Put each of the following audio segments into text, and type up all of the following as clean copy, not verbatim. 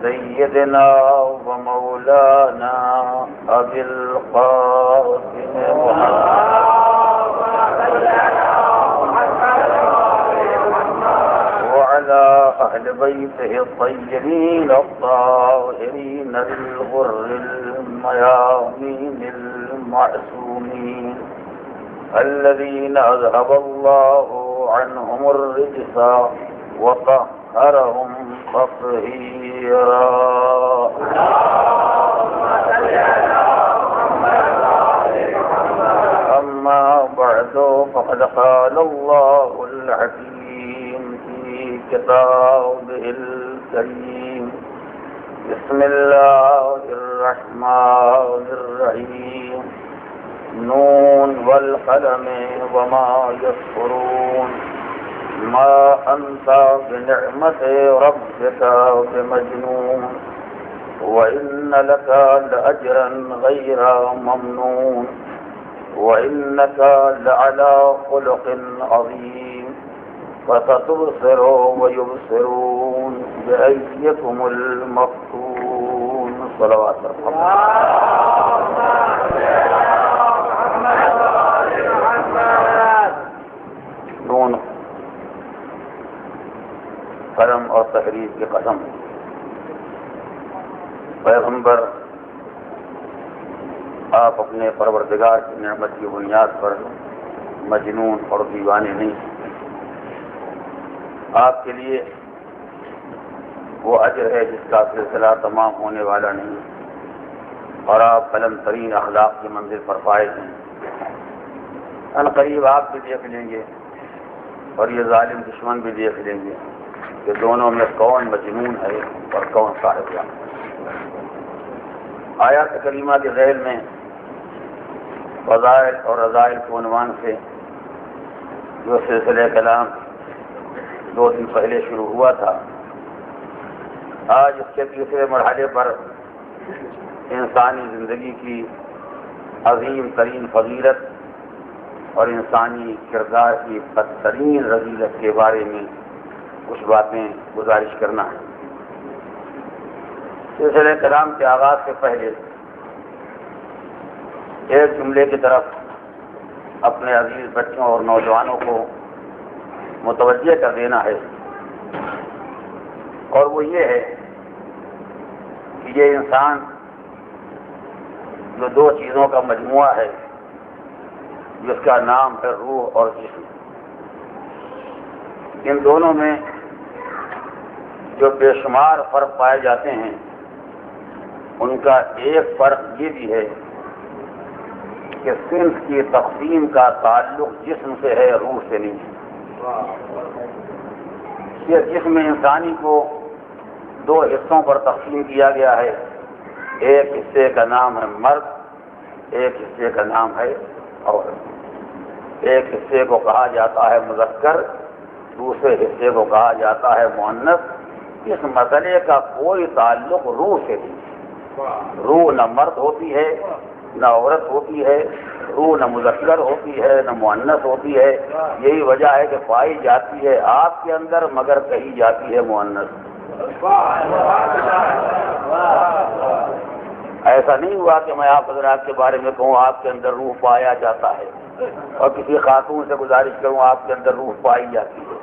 سيدنا ومولانا أبي القاسم وعلى أهل بيته الطيبين الطاهرين الغر الميامين المعصومين الذين أذهب الله عنهم الرجس وطهرهم تطهيرا. أما بعد فقد قال الله الحكيم في كتابه الكريم: بسم الله الرحمن الرحيم. نون والقلم وما يسطرون ما أنت بنعمة ربك بمجنون وإن لك لأجرا غير ممنون وإنك لعلى خلق عظيم فستبصر ويبصرون بأيكم المفتون. صلوات نون قلم اور تحریر کی قسم. پیغمبر آپ اپنے پروردگار کی نعمت کی بنیاد پر مجنون اور دیوانے نہیں. آپ کے لیے وہ اجر ہے جس کا سلسلہ تمام ہونے والا نہیں، اور آپ بلند ترین اخلاق کی منزل پر فائز ہیں. ان قریب آپ بھی دیکھ لیں گے اور یہ ظالم دشمن بھی دیکھ لیں گے کہ دونوں میں کون مجنون ہے اور کون صاحب جان. آیات کریمہ کے ذیل میں فضائل اور رذائل کے عنوان سے جو سلسلہ کلام 2 دن پہلے شروع ہوا تھا، آج اس کے تیسرے مرحلے پر انسانی زندگی کی عظیم ترین فضیلت اور انسانی کردار کی بدترین رذیلت کے بارے میں کچھ باتیں گزارش کرنا ہے. سلسلہ کلام کے آغاز سے پہلے ایک جملے کی طرف اپنے عزیز بچوں اور نوجوانوں کو متوجہ کر دینا ہے، اور وہ یہ ہے کہ یہ انسان جو 2 چیزوں کا مجموعہ ہے جس کا نام ہے روح اور جسم، ان دونوں میں جو بے شمار فرق پائے جاتے ہیں ان کا ایک فرق یہ بھی ہے کہ صنف کی تقسیم کا تعلق جسم سے ہے، روح سے نہیں. یہ جسم انسانی کو 2 حصوں پر تقسیم کیا گیا ہے. ایک حصے کا نام ہے مرد، ایک حصے کا نام ہے عورت. ایک حصے کو کہا جاتا ہے مذکر، دوسرے حصے کو کہا جاتا ہے مؤنث. اس مسئلے کا کوئی تعلق روح سے نہیں. روح نہ مرد ہوتی ہے نہ عورت ہوتی ہے، روح نہ مذکر ہوتی ہے نہ مؤنث ہوتی ہے. یہی وجہ ہے کہ پائی جاتی ہے آپ کے اندر مگر کہی جاتی ہے مؤنث. ایسا نہیں ہوا کہ میں آپ حضرات کے بارے میں کہوں آپ کے اندر روح پایا جاتا ہے اور کسی خاتون سے گزارش کروں آپ کے اندر روح پائی جاتی ہے.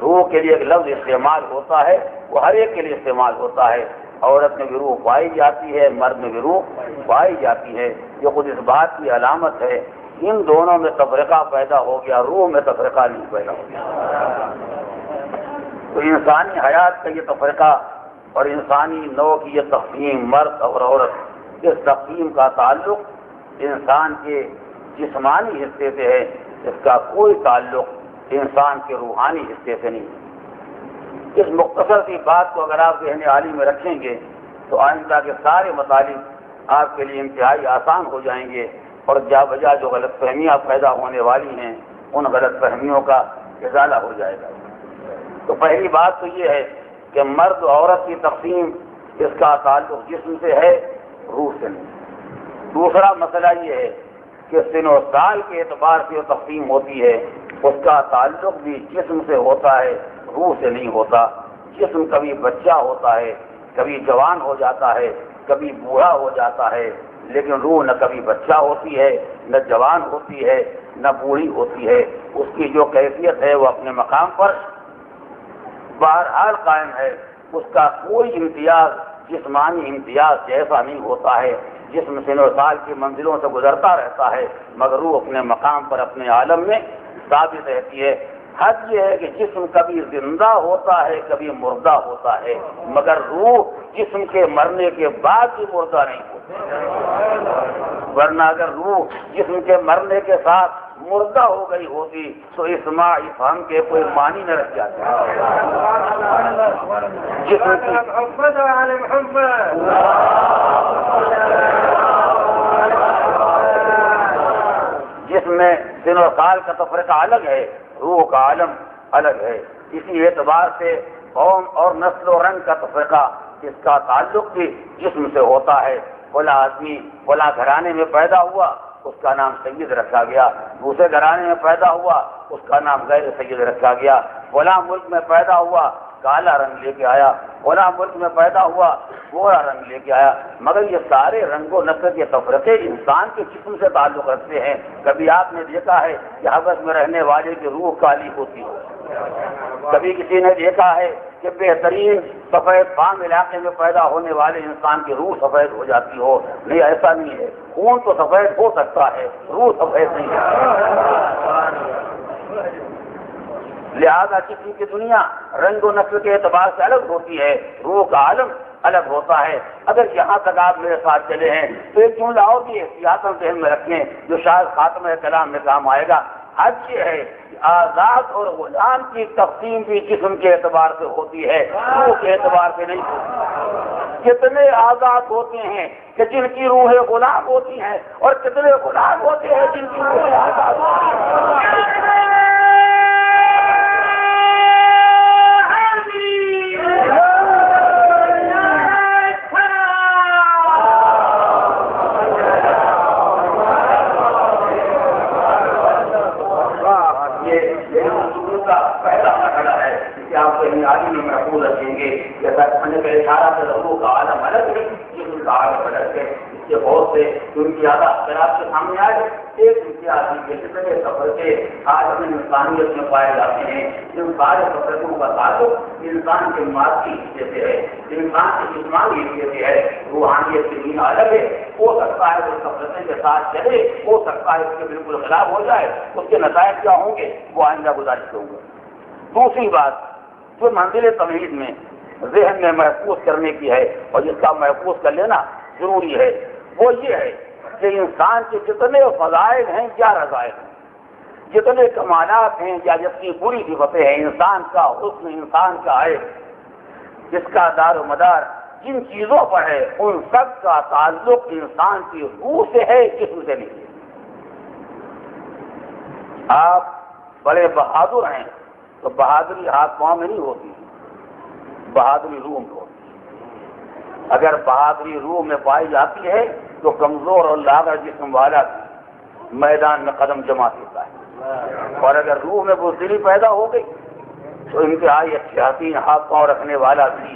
روح کے لیے ایک لفظ استعمال ہوتا ہے، وہ ہر ایک کے لیے استعمال ہوتا ہے. عورت میں بھی روح پائی جاتی ہے، مرد میں بھی روح پائی جاتی ہے. یہ خود اس بات کی علامت ہے ان دونوں میں تفرقہ پیدا ہو گیا، روح میں تفرقہ نہیں پیدا ہو گیا. تو انسانی حیات کا یہ تفرقہ اور انسانی نوع کی یہ تقسیم مرد اور عورت، اس تقسیم کا تعلق انسان کے جسمانی حصے سے ہے، اس کا کوئی تعلق انسان کے روحانی حصے سے نہیں. اس مختصر سی بات کو اگر آپ ذہن عالی میں رکھیں گے تو آئندہ کے سارے مطالب آپ کے لیے انتہائی آسان ہو جائیں گے، اور جا بجا جو غلط فہمیاں پیدا ہونے والی ہیں ان غلط فہمیوں کا ازالہ ہو جائے گا. تو پہلی بات تو یہ ہے کہ مرد و عورت کی تقسیم اس کا تعلق جسم سے ہے، روح سے نہیں. دوسرا مسئلہ یہ ہے کہ سن و سال کے اعتبار سے جو تقسیم ہوتی ہے اس کا تعلق بھی جسم سے ہوتا ہے، روح سے نہیں ہوتا. جسم کبھی بچہ ہوتا ہے، کبھی جوان ہو جاتا ہے، کبھی بوڑھا ہو جاتا ہے، لیکن روح نہ کبھی بچہ ہوتی ہے، نہ جوان ہوتی ہے، نہ بوڑھی ہوتی ہے۔ اس کی جو کیفیت ہے وہ اپنے مقام پر بہرحال قائم ہے۔ اس کا کوئی امتیاز جسمانی امتیاز جیسا نہیں ہوتا ہے، جسم سن و سال کی منزلوں سے گزرتا رہتا ہے، مگر روح اپنے مقام پر اپنے عالم میں ثابت رہتی ہے۔ حد یہ ہے کہ جسم کبھی زندہ ہوتا ہے، کبھی مردہ ہوتا ہے، مگر روح جسم کے مرنے کے بعد بھی مردہ نہیں ہوتی، ورنہ اگر روح جسم کے مرنے کے ساتھ مردہ ہو گئی ہوتی تو اسماع افہام کے کوئی معنی نہ رکھ جاتے۔ جسم میں دن و سال کا تفریقہ الگ ہے، روح کا عالم الگ ہے۔ اسی اعتبار سے قوم اور نسل و رنگ کا تفریقہ، اس کا تعلق بھی جسم سے ہوتا ہے۔ فلاں آدمی فلاں گھرانے میں پیدا ہوا، اس کا نام سید رکھا گیا، دوسرے گھرانے میں پیدا ہوا، اس کا نام غیر سید رکھا گیا، فلاں ملک میں پیدا ہوا کالا رنگ لے کے آیا، فلاں ملک میں پیدا ہوا گورا رنگ لے کے آیا، مگر یہ سارے رنگ و نسل کے تفریقے انسان کے جسم سے تعلق رکھتے ہیں۔ کبھی آپ نے دیکھا ہے کہ حبش میں رہنے والے کی روح کالی ہوتی ہے، کبھی کسی نے دیکھا ہے کہ بہترین سفید فام علاقے میں پیدا ہونے والے انسان کی روح سفید ہو جاتی ہو۔ نہیں، ایسا نہیں ہے، خون تو سفید ہو سکتا ہے، روح سفید نہیں ہے۔ لہذا جسم کی دنیا رنگ و نسل کے اعتبار سے الگ ہوتی ہے، روح کا عالم الگ ہوتا ہے۔ اگر یہاں تک آپ میرے ساتھ چلے ہیں تو ایک جملہ اور بھی احتیاطاً ذہن میں رکھیں جو شاید خاتمہ کلام میں کام آئے گا۔ حج یہ ہے کہ آزاد اور غلام کی تقسیم بھی جسم کے اعتبار سے ہوتی ہے، روح کے اعتبار سے نہیں ہوتی۔ کتنے آزاد ہوتے ہیں کہ جن کی روحیں غلام ہوتی ہیں، اور کتنے غلام ہوتے ہیں جن کی روحیں آزاد ہوتی ہیں۔ پہلا مرحلہ ہے کہ آپ کہیں عالم میں محفوظ رکھیں گے، جیسا کہنے کا اشارہ سے روح کا عالم الگ ہے، جسم کا عالم الگ ہے۔ اس کے بہت سے امتیازات اگر آپ کے سامنے آئے، ایک امتیاز کے جتنے تفریقے عالم انسانیت میں پائے جاتے ہیں، ان سارے تفریقوں کا تعلق انسان کے مادی حصے سے ہے، انسان کے جسمانی حصے سے ہے۔ روحانیت کی دنیا الگ ہے، ہو سکتا ہے اس تفریقے کے ساتھ چلے، ہو سکتا ہے اس کے بالکل خلاف ہو جائے، اس کے نتائج کیا ہوں گے وہ آئندہ گزارش کروں گا۔ دوسری بات جو منزل تمہید میں ذہن میں محفوظ کرنے کی ہے اور جس کا محفوظ کر لینا ضروری ہے، وہ یہ ہے کہ انسان کے جتنے فضائل ہیں یا رذائل ہیں، جتنے کمالات ہیں یا جتنی بری صفتیں ہیں، انسان کا حسن، انسان کا عیب، جس کا دار و مدار جن چیزوں پر ہے، ان سب کا تعلق انسان کی روح سے ہے، جسم سے نہیں ہے۔ آپ بڑے بہادر ہیں تو بہادری ہاتھ پاؤں میں نہیں ہوتی، بہادری روح میں ہوتی ہے۔ اگر بہادری روح میں پائی جاتی ہے تو کمزور اور لاغر جسم والا میدان میں قدم جما دیتا ہے، اور اگر روح میں بزدلی پیدا ہو گئی تو انتہائی اچھے حسین ہاتھ پاؤں رکھنے والا بھی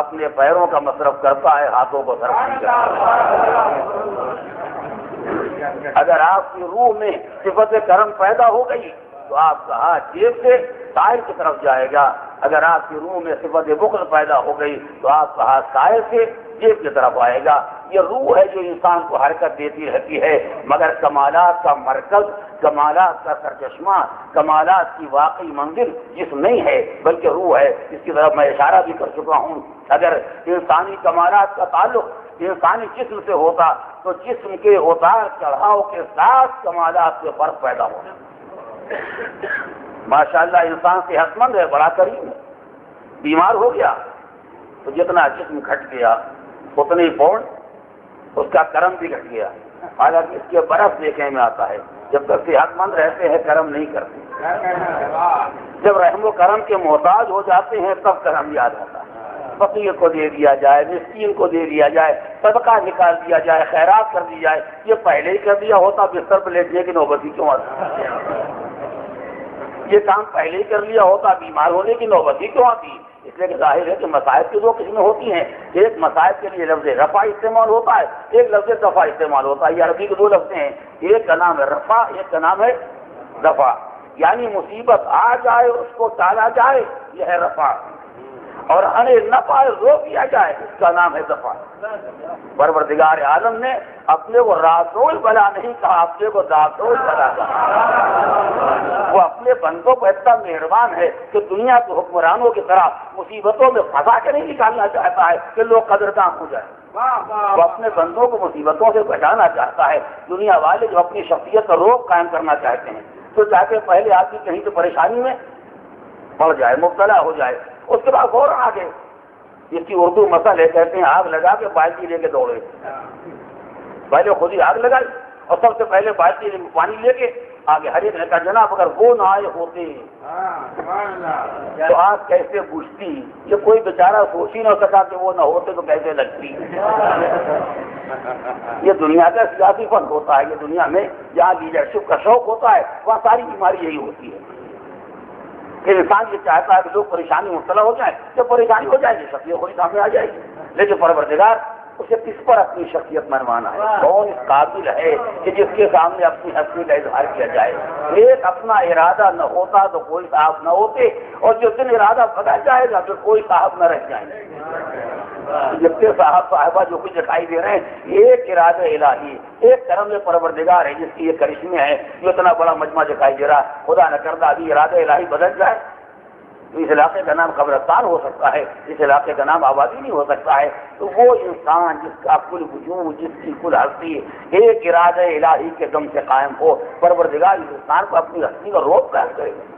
اپنے پیروں کا مصرف کرتا ہے، ہاتھوں کو صرف نہیں کرتا۔ اگر آپ کی روح میں صفت کرم پیدا ہو گئی تو آپ کا ہاتھ جیب سے سائل کی طرف جائے گا، اگر آپ کی روح میں صفت بخل پیدا ہو گئی تو آپ کا ہاتھ سائل سے جیب کی طرف آئے گا۔ یہ روح ہے جو انسان کو حرکت دیتی رہتی ہے، مگر کمالات کا مرکز، کمالات کا سرچشمہ، کمالات کی واقعی منزل جسم نہیں ہے بلکہ روح ہے۔ اس کی طرف میں اشارہ بھی کر چکا ہوں۔ اگر انسانی کمالات کا تعلق انسانی جسم سے ہوتا تو جسم کے اتار چڑھاؤ کے ساتھ کمالات کے فرق پیدا ہوگا۔ ماشاءاللہ انسان صحت مند ہے، بڑا کریم ہے، بیمار ہو گیا تو جتنا جسم گھٹ گیا اتنے ہی پون اس کا کرم بھی گھٹ گیا۔ حالانکہ اس کے برف دیکھنے میں آتا ہے، جب تک صحت مند رہتے ہیں کرم نہیں کرتے، جب رحم و کرم کے محتاج ہو جاتے ہیں تب کرم یاد آتا ہے۔ فقیر کو دے دیا جائے، مسکین کو دے دیا جائے، صدقہ نکال دیا جائے، خیرات کر دی جائے، یہ پہلے ہی کر دیا ہوتا بستر پہ لیٹنے کی نوبت ہی کیوں آتی؟ یہ کام پہلے ہی کر لیا ہوتا بیمار ہونے کی نوبت ہی کیوں آتی؟ اس لیے کہ ظاہر ہے کہ مصائب کی دو قسمیں ہوتی ہیں، ایک مصائب کے لیے لفظ رفع استعمال ہوتا ہے، ایک لفظ دفع استعمال ہوتا ہے۔ یہ عربی کے دو لفظ ہیں، ایک کا نام ہے رفع، ایک کا نام ہے دفع، یعنی مصیبت آ جائے اس کو ٹالا جائے، یہ ہے رفع، اور آنے نہ پائے روک دیا جائے، اس کا نام ہے دفع۔ پروردگار عالم نے اپنے کو راسول بلا نہیں کہا، اپنے کو داسول بلا کہا۔ وہ اپنے بندوں کو اتنا مہربان ہے کہ دنیا کے حکمرانوں کی طرح مصیبتوں میں پھنسا کے نہیں نکالنا چاہتا ہے کہ لوگ قدرداں ہو جائیں۔ وہ اپنے بندوں کو مصیبتوں سے بچانا چاہتا ہے۔ دنیا والے جو اپنی شخصیت کا روک قائم کرنا چاہتے ہیں تو چاہتے پہلے آدمی کہیں تو پریشانی میں پڑ جائے، مبتلا ہو جائے، اس کے بعد فوراً آگے، اس کی اردو مسئلہ ہے، کہتے ہیں آگ لگا کے بالٹی لے کے دوڑے، پہلے خود ہی آگ لگائی اور سب سے پہلے بالٹی میں پانی لے کے آگے۔ ہر ایک نے کہا جناب اگر وہ نہ آئے ہوتے تو آگ کیسے بجھتی؟ یہ کوئی بیچارہ سوچ ہی نہ سکا کہ وہ نہ ہوتے تو کیسے لگتی۔ یہ دنیا کا سیاسی فن ہوتا ہے، یہ دنیا میں جہاں لیڈرشپ کا شوق ہوتا ہے وہاں ساری بیماری یہی ہوتی ہے کہ انسان یہ چاہتا ہے کہ لوگ پریشانی مبتلا ہو جائیں، جب پریشانی ہو جائے گی شخصیت خود سامنے آ جائے گی، لیکن پروردگار اسے کس پر اپنی شخصیت منوانا ہے، کون اس قابل ہے کہ جس کے سامنے اپنی ہستی کا اظہار کیا جائے۔ ایک اپنا ارادہ نہ ہوتا تو کوئی صاحب نہ ہوتے، اور جس دن ارادہ بدل جائے گا پھر کوئی صاحب نہ رہ جائیں گے۔ جتنے صاحب صاحبہ جو کچھ دکھائی دے رہے ہیں، ایک ارادہ الہی، ایک کرم میں پروردگار ہے جس کی یہ کرشمے ہے، جو اتنا بڑا مجمع دکھائی دے رہا ہے۔ خدا نہ کردہ ابھی ارادہ الہی بدل جائے تو اس علاقے کا نام قبرستان ہو سکتا ہے، اس علاقے کا نام آبادی نہیں ہو سکتا ہے۔ تو وہ انسان جس کا کل وجود، جس کی کل ہستی ایک ارادہ الہی کے دم سے قائم ہو، پروردگار اس انسان کو اپنی ہستی کا روپ قائم کرے گا۔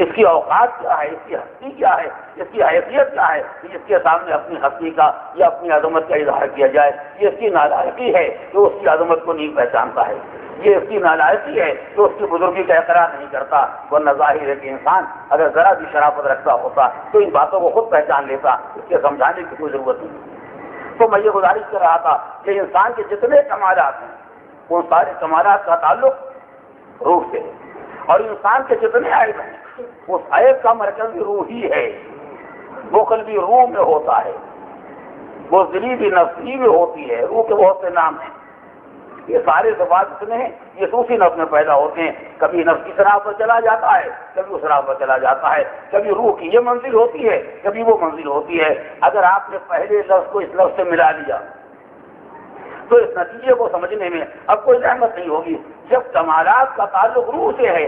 اس کی اوقات کیا ہے، اس کی ہستی کیا ہے، اس کی حیثیت کیا ہے کہ اس کے سامنے اپنی ہستی کا یا اپنی عظمت کا اظہار کیا جائے۔ یہ اس کی نالائقی ہے کہ اس کی عظمت کو نہیں پہچانتا ہے، یہ اس کی نالائقی ہے کہ اس کی بزرگی کا اقرار نہیں کرتا، ورنہ ظاہر ہے کہ انسان اگر ذرا بھی شرافت رکھتا ہوتا تو ان باتوں کو خود پہچان لیتا، اس کے سمجھانے کی کوئی ضرورت نہیں۔ تو میں یہ گزارش کر رہا تھا کہ انسان کے جتنے کمالات ہیں ان سارے کمالات کا تعلق روح سے ہے، اور انسان کے جتنے عیب ہیں اس عیب کا مرکز بھی روح ہی ہے۔ بخل بھی روح میں ہوتا ہے، بزدلی بھی نفسی میں ہوتی ہے، روح کے بہت سے نام ہیں۔ یہ سارے صفات اتنے ہیں، یہ دوسری نفس میں پیدا ہوتے ہیں، کبھی نفس کی شراب پر چلا جاتا ہے، کبھی اس شراب پر چلا جاتا ہے، کبھی روح کی یہ منزل ہوتی ہے، کبھی وہ منزل ہوتی ہے۔ اگر آپ نے پہلے لفظ کو اس لفظ سے ملا لیا تو اس نتیجے کو سمجھنے میں اب کوئی زحمت نہیں ہوگی۔ جب کمالات کا تعلق روح سے ہے،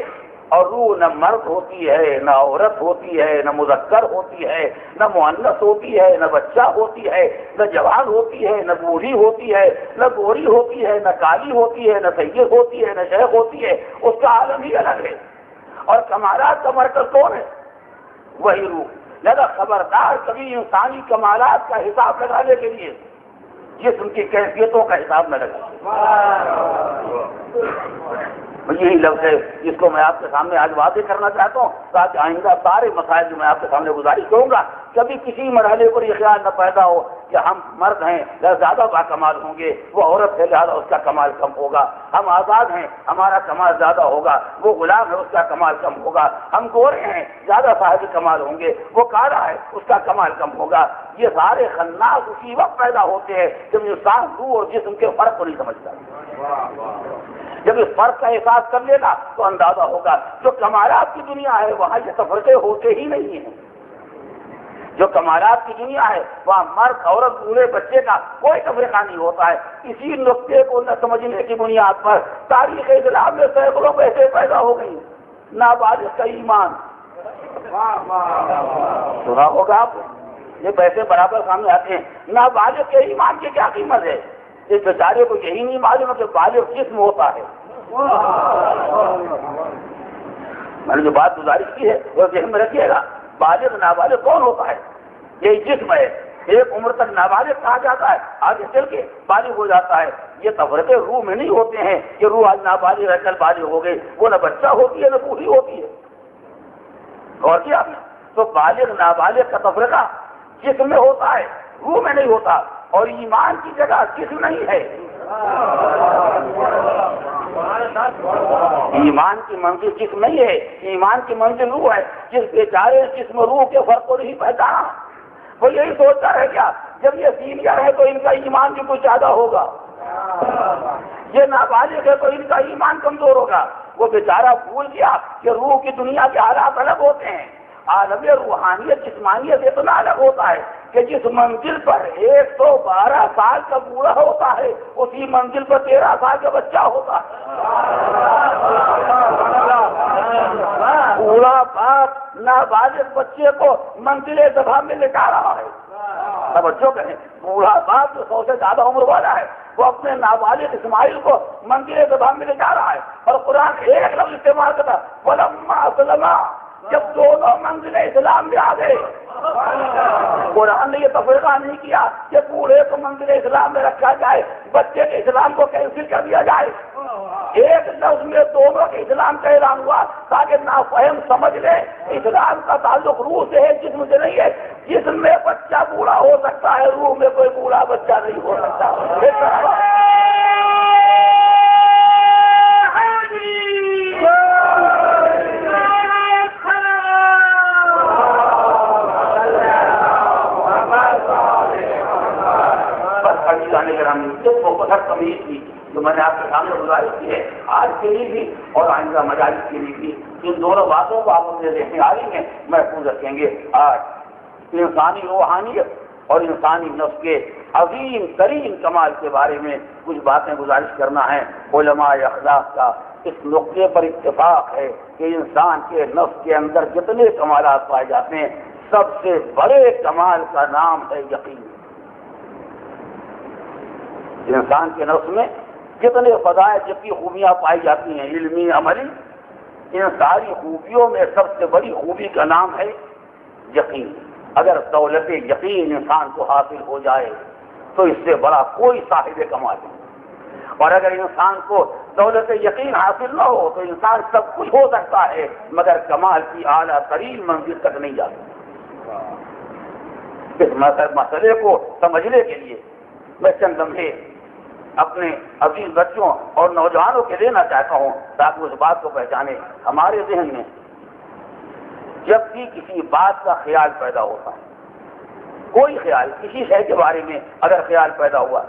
اور روح نہ مرد ہوتی ہے، نہ عورت ہوتی ہے، نہ مذکر ہوتی ہے، نہ مؤنث ہوتی ہے، نہ بچہ ہوتی ہے، نہ جوان ہوتی ہے، نہ بوڑھی ہوتی ہے، نہ گوری ہوتی ہے، نہ کالی ہوتی ہے، نہ سید ہوتی ہے، نہ شیخ ہوتی ہے، اس کا عالم ہی الگ ہے۔ اور کمالات کا مرکز کون ہے؟ وہی روح۔ لہذا خبردار کبھی انسانی کمالات کا حساب لگانے کے لیے جسم کی کیفیتوں کا حساب نہ لگائیں۔ یہی لفظ ہے جس کو میں آپ کے سامنے آج واضح کرنا چاہتا ہوں تاکہ آئندہ سارے مسائل جو میں آپ کے سامنے گزارش کروں گا کبھی کسی مرحلے پر یہ خیال نہ پیدا ہو کہ ہم مرد ہیں لہذا زیادہ باکمال ہوں گے، وہ عورت ہے لہذا اس کا کمال کم ہوگا، ہم آزاد ہیں ہمارا کمال زیادہ ہوگا، وہ غلام ہے اس کا کمال کم ہوگا، ہم گورے ہیں زیادہ صاحب کمال ہوں گے، وہ کالا ہے اس کا کمال کم ہوگا۔ یہ سارے خناس اسی وقت پیدا ہوتے ہیں جب انسان روح اور جسم کے فرق کو نہیں سمجھتا۔ جب اس فرق کا احساس کر لیگا تو اندازہ ہوگا جو کمالات کی دنیا ہے وہاں یہ تفرقے ہوتے ہی نہیں ہیں۔ جو کمالات کی دنیا ہے وہاں مرد عورت بوڑھے بچے کا کوئی تفریقہ نہیں ہوتا ہے۔ اسی نقطے کو نہ سمجھنے کی بنیاد پر تاریخ اسلام میں سینکڑوں بحثیں پیدا ہو گئی۔ نابالغ کا ایمان سنا ہوگا آپ، یہ بحثیں برابر سامنے آتے ہیں۔ نابالغ کے ایمان کی کیا قیمت ہے؟ اس بیچارے کو یہی نہیں معلوم ہے کہ بالغ جسم ہوتا ہے۔ میں نے جو بات گزارش کی ہے وہ ذہن میں رکھیے گا، بالغ نابالغ کون ہوتا ہے؟ یہی جسم ہے۔ ایک عمر تک نابالغ کہا جاتا ہے، آگے چل کے بالغ ہو جاتا ہے۔ یہ تفرقے روح میں نہیں ہوتے ہیں کہ روح آج نابالغ ہے کل بالغ ہو گئی، وہ نہ بچہ ہوتی ہے نہ بوڑھی ہوتی ہے۔ غور کیا آپ نے؟ تو بالغ نابالغ کا تفرقہ جسم میں ہوتا ہے، روح میں نہیں ہوتا، اور ایمان کی جگہ جسم نہیں ہے۔ ایمان کی منزل جسم نہیں ہے، ایمان کی منزل روح ہے۔ جس بیچارے جسم روح کے فرق کو نہیں پہچانا، وہ یہی سوچتا ہے کیا جب یہ سینئر ہے تو ان کا ایمان بھی کچھ زیادہ ہوگا، یہ نابالغ ہے تو ان کا ایمان کمزور ہوگا۔ وہ بیچارہ بھول گیا کہ روح کی دنیا کے حالات الگ ہوتے ہیں۔ عالم روحانیت جسمانیت اتنا الگ ہوتا ہے کہ جس منزل پر 112 سال کا بوڑھا ہوتا ہے اسی منزل پر 13 سال کا بچہ ہوتا ہے۔ بوڑھا باپ نابالغ بچے کو منزل سبھا میں لٹا رہا ہے۔ توجہ کریں، بوڑھا باپ جو 100 سے زیادہ عمر والا ہے وہ اپنے نابالغ اسماعیل کو منزل سبھا میں لٹا رہا ہے، اور قرآن ایک لفظ استعمال کرتا فلما اسلما، جب دونوں منزل اسلام میں آ گئے۔ قرآن نے یہ تفریقہ نہیں کیا کہ بوڑھے کو منزل اسلام میں رکھا جائے، بچے کے اسلام کو کینسل کر دیا جائے۔ ایک لفظ میں دونوں کے اسلام کا اعلان ہوا تاکہ نافہم سمجھ لے اسلام کا تعلق روح سے ہے، جسم سے نہیں ہے۔ جسم میں بچہ بوڑھا ہو سکتا ہے، روح میں کوئی بوڑھا بچہ نہیں ہو سکتا۔ تمیز تھی جو میں نے آپ کے سامنے گزارش کی ہے، آج کے لیے بھی اور آئندہ مجالس کے لیے بھی، ان دونوں باتوں کو آپ اپنے ذہن میں آ رہی ہیں محفوظ رکھیں گے۔ آج انسانی روحانیت اور انسانی نفس کے عظیم ترین کمال کے بارے میں کچھ باتیں گزارش کرنا ہے۔ علماء اخلاق کا اس نقطے پر اتفاق ہے کہ انسان کے نفس کے اندر جتنے کمالات پائے جاتے ہیں سب سے بڑے کمال کا نام ہے یقین۔ انسان کے نفس میں جتنے فضائل جتنی خوبیاں پائی جاتی ہیں علمی عملی، ان ساری خوبیوں میں سب سے بڑی خوبی کا نام ہے یقین۔ اگر دولت یقین انسان کو حاصل ہو جائے تو اس سے بڑا کوئی صاحب کمال نہیں، اور اگر انسان کو دولت یقین حاصل نہ ہو تو انسان سب کچھ ہو سکتا ہے مگر کمال کی اعلیٰ ترین منزل تک نہیں جا سکتا۔ اس مسئلے کو سمجھنے کے لیے میں چند لمحے اپنے عزیز بچوں اور نوجوانوں کے لینا چاہتا ہوں تاکہ اس بات کو پہچانے۔ ہمارے ذہن میں جب بھی کسی بات کا خیال پیدا ہوتا ہے، کوئی خیال کسی شے کے بارے میں اگر خیال پیدا ہوا،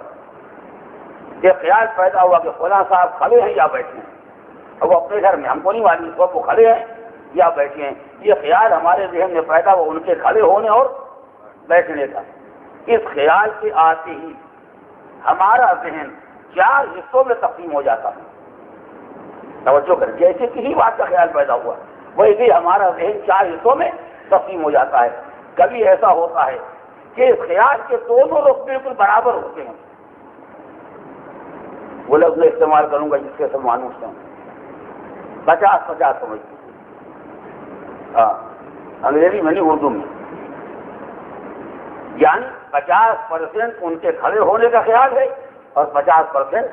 یہ خیال پیدا ہوا کہ فلاں صاحب کھڑے ہیں یا بیٹھے ہیں، اب وہ اپنے گھر میں ہم کو نہیں معلوم وہ کھڑے ہیں یا بیٹھے ہیں، یہ خیال ہمارے ذہن میں پیدا ہوا ان کے کھڑے ہونے اور بیٹھنے کا۔ اس خیال کے آتے ہی ہمارا ذہن 4 حصوں میں تقسیم ہو جاتا ہے۔ توجہ کریں، جیسے کسی بات کا خیال پیدا ہوا ویسے ہی ہمارا ذہن 4 حصوں میں تقسیم ہو جاتا ہے۔ کبھی ایسا ہوتا ہے کہ اس خیال کے دونوں رخ بالکل برابر ہوتے ہیں۔ وہ لفظ میں استعمال کروں گا جس کے سب مانوس ہیں، 50-50 سمجھتے ہیں، ہاں انگریزی میں نہیں اردو میں، یعنی 50% ان کے کھڑے ہونے کا خیال ہے اور 50%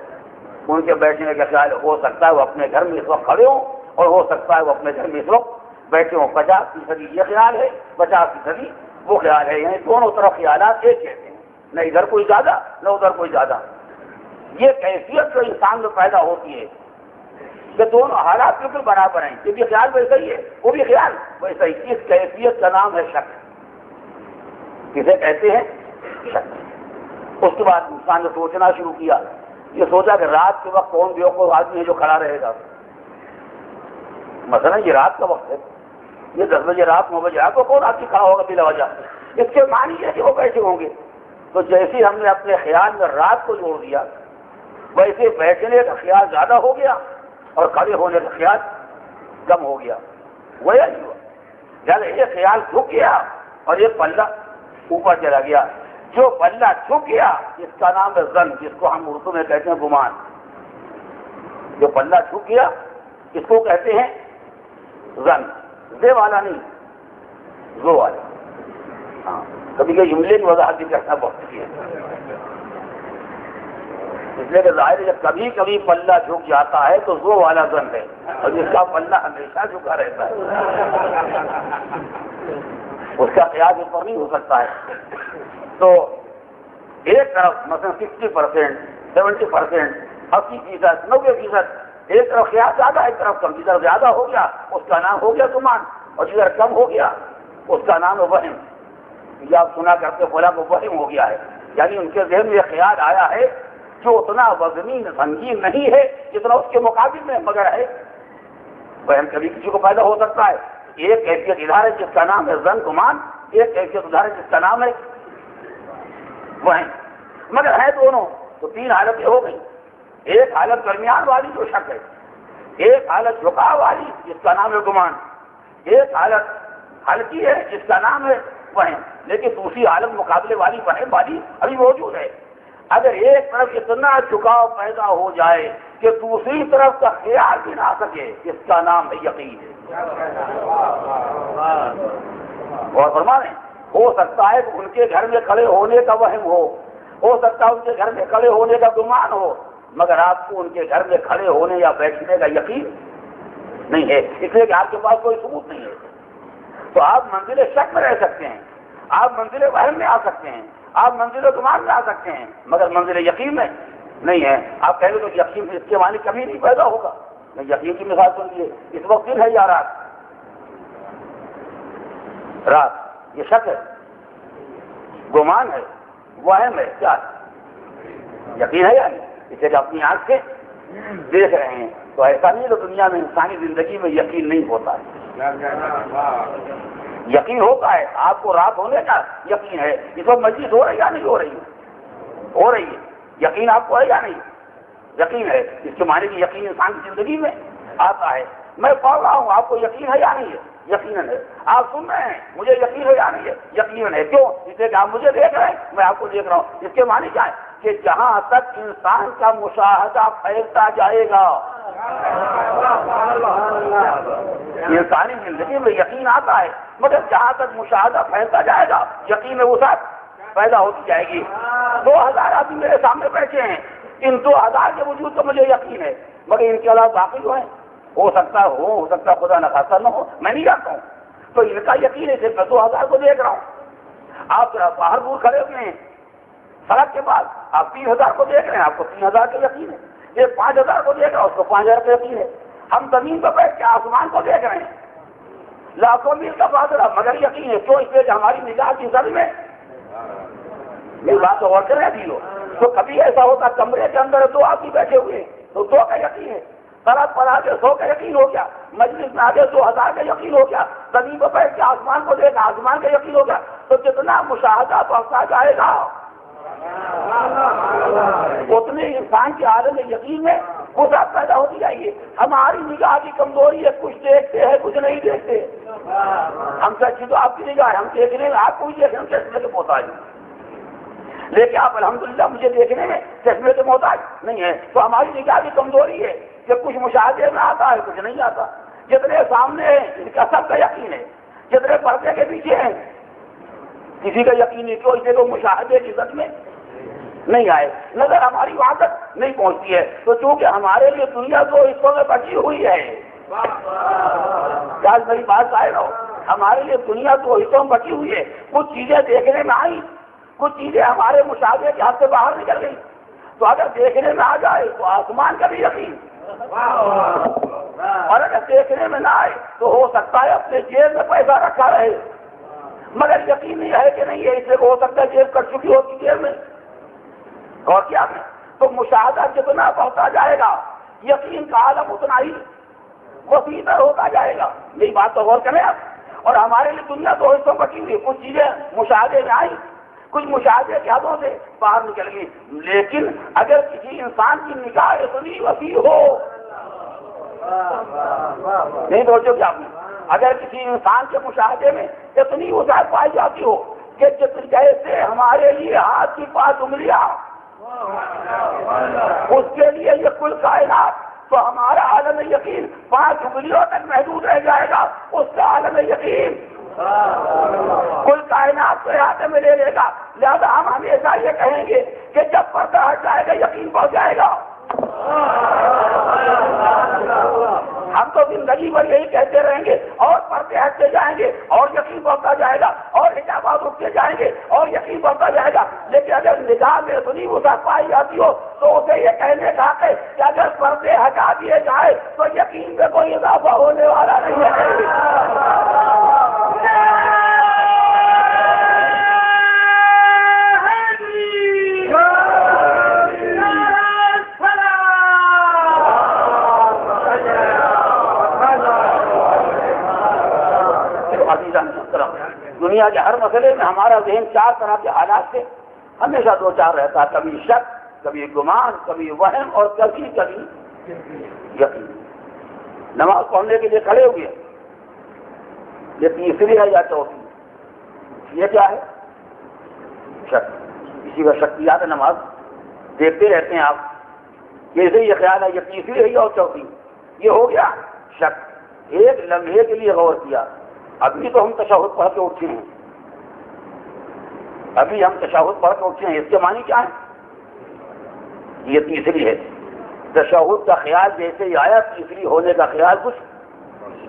ان کے بیٹھنے کا خیال ہو سکتا ہے وہ اپنے گھر میں اس وقت کھڑے ہوں اور ہو سکتا ہے وہ اپنے گھر میں اس وقت بیٹھے ہوں۔ 50% یہ خیال ہے، 50% وہ خیال ہے، یعنی دونوں طرف خیالات ایک کہتے ہیں، نہ ادھر کوئی زیادہ نہ ادھر کوئی زیادہ۔ یہ کیفیت جو انسان میں پیدا ہوتی ہے کہ دونوں حالات بالکل برابر ہیں، یہ بھی خیال ویسا ہی ہے وہ بھی خیال ویسا ہی، اس کیفیت کا نام ہے شک۔ کسے کہتے ہیں؟ شک۔ اس کے بعد انسان نے سوچنا شروع کیا، یہ سوچا کہ رات کے وقت کون بیوقوف آدمی ہے جو کھڑا رہے گا، مثلا یہ رات کا وقت ہے، یہ 10 بجے رات 9 بجے رات کو کون آدمی کھڑا ہوگا بلا وجہ، اس کے معنی ہے کہ وہ بیٹھے ہوں گے۔ تو جیسے ہم نے اپنے خیال میں رات کو جوڑ دیا ویسے بیٹھنے کا خیال زیادہ ہو گیا اور کھڑے ہونے کا خیال کم ہو گیا، وہ نہیں ہوا، جب یہ خیال جھک گیا اور یہ پلہ اوپر چلا گیا۔ جو پلہ جھک گیا اس کا نام ہے ظن، جس کو ہم اردو میں کہتے ہیں گمان۔ جو پلہ جھک گیا اس کو کہتے ہیں ظن، زے والا نہیں زو والا۔ ہاں کبھی کبھی جملے کی وضاحت بھی کرنا پڑتی ہے، اس لیے کہ ظاہر ہے جب کبھی کبھی پلہ جھک جاتا ہے تو زو والا ظن ہے، اور جس کا پلہ ہمیشہ جھکا رہتا ہے اس کا خیال اس پر نہیں ہو سکتا ہے۔ تو ایک طرف مثلا 60%, 70%, 80%, 90%, ایک طرف خیال زیادہ, ایک طرف کم. جدھر زیادہ ہو گیا اس کا نام ہو گیا گمان, اور جدھر کم ہو گیا اس کا نام ہے وہم. یہ آپ سنا کرتے فلاں کو وہم ہو گیا ہے, یعنی ان کے ذہن میں یہ خیال آیا ہے جو اتنا وزنی سنگین نہیں ہے جتنا اس کے مقابل میں مگر ہے. وہم کبھی کسی کو پیدا ہو سکتا ہے. ایک کیفیت ادھر ہے جس کا نام ہے ظن گمان, ایک کیفیت ادھر ہے جس کا نام ہے وہم. مگر ہے دونوں, تو تین حالتیں ہو گئی. ایک حالت درمیان والی جو شک ہے, ایک حالت جھکاؤ والی جس کا نام ہے گمان, ایک حالت ہلکی ہے جس کا نام ہے وہم. لیکن دوسری حالت مقابلے والی وہم والی ابھی موجود ہے. اگر ایک طرف اتنا جھکاؤ پیدا ہو جائے کہ دوسری طرف کا خیال بھی نہ آ سکے, اس کا نام ہے یقین. اور فرمائیں, ہو سکتا ہے کہ ان کے گھر میں کھڑے ہونے کا وہم ہو سکتا ہے ان کے گھر میں کھڑے ہونے کا گمان ہو, مگر آپ کو ان کے گھر میں کھڑے ہونے یا بیٹھنے کا یقین نہیں ہے, اس لیے کہ آپ کے پاس کوئی ثبوت نہیں ہے. تو آپ منزل شک میں رہ سکتے ہیں, آپ منزل وہم میں آ سکتے ہیں, آپ منزل گمان میں آ سکتے ہیں, مگر منزل یقین میں نہیں ہے. آپ کہیں گے تو یقین اس کے معنی کبھی نہیں پیدا ہوگا. میں یقین کی مثال سن لیے, اس وقت دن ہے یا رات؟ رات. یہ شک ہے, گمان ہے, وہم ہے, کیا یقین ہے یا نہیں؟ اسے کہ اپنی آنکھ سے دیکھ رہے ہیں. تو ایسا نہیں تو دنیا میں انسانی زندگی میں یقین نہیں ہوتا ہے. یقین ہوتا ہے. آپ کو رات ہونے کا یقین ہے. اس وقت مجلس ہو رہی یا نہیں ہو رہی ہے؟ ہو رہی ہے. یقین آپ کو ہے یا نہیں؟ یقین ہے. اس کے معنی کہ یقین انسان کی زندگی میں آتا ہے. میں پڑھ رہا ہوں, آپ کو یقین ہے یا نہیں ہے؟ یقیناً ہے. آپ سن رہے ہیں, مجھے یقین ہے یا نہیں ہے؟ یقیناً ہے. کیوں؟ اس لیے کہ آپ مجھے دیکھ رہے ہیں, میں آپ کو دیکھ رہا ہوں. اس کے معنی کیا ہے کہ جہاں تک انسان کا مشاہدہ پھیلتا جائے گا, انسانی زندگی میں یقین آتا ہے, مگر جہاں تک مشاہدہ پھیلتا جائے گا یقین میں وسعت پیدا ہوتی جائے گی. 2000 آدمی میرے سامنے بیٹھے ہیں, ان 2000 کے وجود تو مجھے یقین ہے, مگر ان کے علاوہ باقی جو ہیں ہو سکتا ہے خدا نہ خاصا نہ ہو, میں نہیں جانتا ہوں. تو ان کا یقین ہے صرف میں 2000 کو دیکھ رہا ہوں. آپ باہر دور کھڑے ہوئے ہیں سڑک کے بعد, آپ 3000 کو دیکھ رہے ہیں, آپ کو 3000 کا یقین ہے. یہ 5000 کو دیکھ رہا ہے, اس کو 5000 کا یقین ہے. ہم زمین پر بیٹھ کے آسمان کو دیکھ رہے ہیں, لاکھوں میل کا فاصلہ, مگر یقین ہے. کیوں؟ اس لیے کہ ہماری نگاہ کی زد میں میری بات تو غور کریں ابھی لو. تو کبھی ایسا ہوتا کمرے کے اندر 2 آدمی بیٹھے ہوئے ہیں تو 2 کا یقین ہے, سڑک پر آگے 100 کا یقین ہو گیا, مجلس میں آگے 2000 کا یقین ہو گیا, زمین پر بیٹھ کے آسمان کو دیکھا آسمان کا یقین ہو گیا. تو جتنا مشاہدہ بڑھتا جائے گا اتنے انسان کے عالم یقین میں وسعت پیدا ہوتی جائے گی. ہماری نگاہ کی کمزوری ہے, کچھ دیکھتے ہیں کچھ نہیں دیکھتے. ہم سے اچھی تو آپ کی نگاہ ہے, ہم دیکھنے میں آپ کو بھی دیکھنے میں چشمے کے محتاج ہیں, لیکن آپ الحمدللہ مجھے دیکھنے میں چشمے کے محتاج نہیں ہے. تو ہماری نگاہ کی کمزوری ہے کہ کچھ مشاہدے میں آتا ہے کچھ نہیں آتا. جتنے سامنے ہیں ان کا سب کا یقین ہے, جتنے پردے کے پیچھے ہیں کسی کا یقین نہیں. کیوں؟ اسے تو مشاہدے کی عزت میں نہیں آئے, نظر ہماری وہاں تک نہیں پہنچتی ہے. تو چونکہ ہمارے لیے دنیا 2 حصوں میں بچی ہوئی ہے, کیا میری بات آئے رہو, ہمارے لیے دنیا 2 حصوں میں بچی ہوئی ہے. کچھ چیزیں دیکھنے میں آئی, کچھ چیزیں ہمارے مشاہدے کے ہاتھ سے باہر نکل گئی. تو اگر دیکھنے میں آ جائے تو آسمان کا بھی یقین, اور اگر دیکھنے میں نہ آئے تو ہو سکتا ہے اپنے جیب میں پیسہ رکھا رہے, مگر یقین نہیں ہے کہ نہیں ہے, اس لیے ہو سکتا ہے جیب کٹ چکی ہوتی جیب میں. اور کیا ہے؟ تو مشاہدہ جتنا بڑھتا جائے گا یقین کا عالم اتنا ہی وسیع ہوتا جائے گا. یہی بات تو غور کریں آپ. اور ہمارے لیے دنیا 2 حصوں بچی ہوئی, کچھ چیزیں مشاہدے میں آئی, کچھ مشاہدے کے ہاتھوں سے باہر نکل گئی. لیکن اگر کسی انسان کی نگاہ اتنی وسیع ہو, نہیں سوچو کیا آپ نے, اگر کسی انسان کے مشاہدے میں اتنی وسعت پائی جاتی ہو کہ جیسے ہمارے لیے ہاتھ کی 5 انگلیاں اس کے لیے یہ کل کائنات, تو ہمارا عالم یقین 5 انگلیوں تک محدود رہ جائے گا. اس کا عالم یقین کل کائنات کو احاطے میں لے لے گا. لہذا ہم ہمیشہ یہ کہیں گے کہ جب پردہ ہٹ جائے گا یقین پڑ جائے گا. ہم تو زندگی بھر یہی کہتے رہیں گے, اور پردے ہٹتے جائیں گے اور یقین بڑھتا جائے گا, اور حجابات رکتے جائیں گے اور یقین بڑھتا جائے گا. لیکن اگر نگاہ میں اتنی وسعت پائی جاتی ہو تو اسے یہ کہنے کا ہے کہ اگر پردے ہٹا دیے جائے تو یقین میں کوئی اضافہ ہونے والا نہیں ہے. دنیا کے ہر مسئلے میں ہمارا ذہن چار طرح کے حالات سے ہمیشہ دو چار رہتا ہے، کبھی شک، کبھی گمان، کبھی وہم اور کبھی یقین. نماز پڑھنے کے لیے کھڑے ہوئے، یہ تیسری ہے یا چوتھی؟ یہ کیا ہے؟ شک. اسی کا شک کی یاد ہے، نماز دیکھتے رہتے ہیں آپ، جیسے یہ خیال ہے یہ تیسری ہے اور چوتھی، یہ ہو گیا شک. ایک لمحے کے لیے غور کیا، ابھی تو ہم تشہد پڑھ کے اٹھے ہیں، ابھی ہم تشہد پڑھ کے اٹھے ہیں، اس کے معنی کیا ہے؟ یہ تیسری ہے. تشہد کا خیال جیسے ہی آیا، تیسری ہونے کا خیال کچھ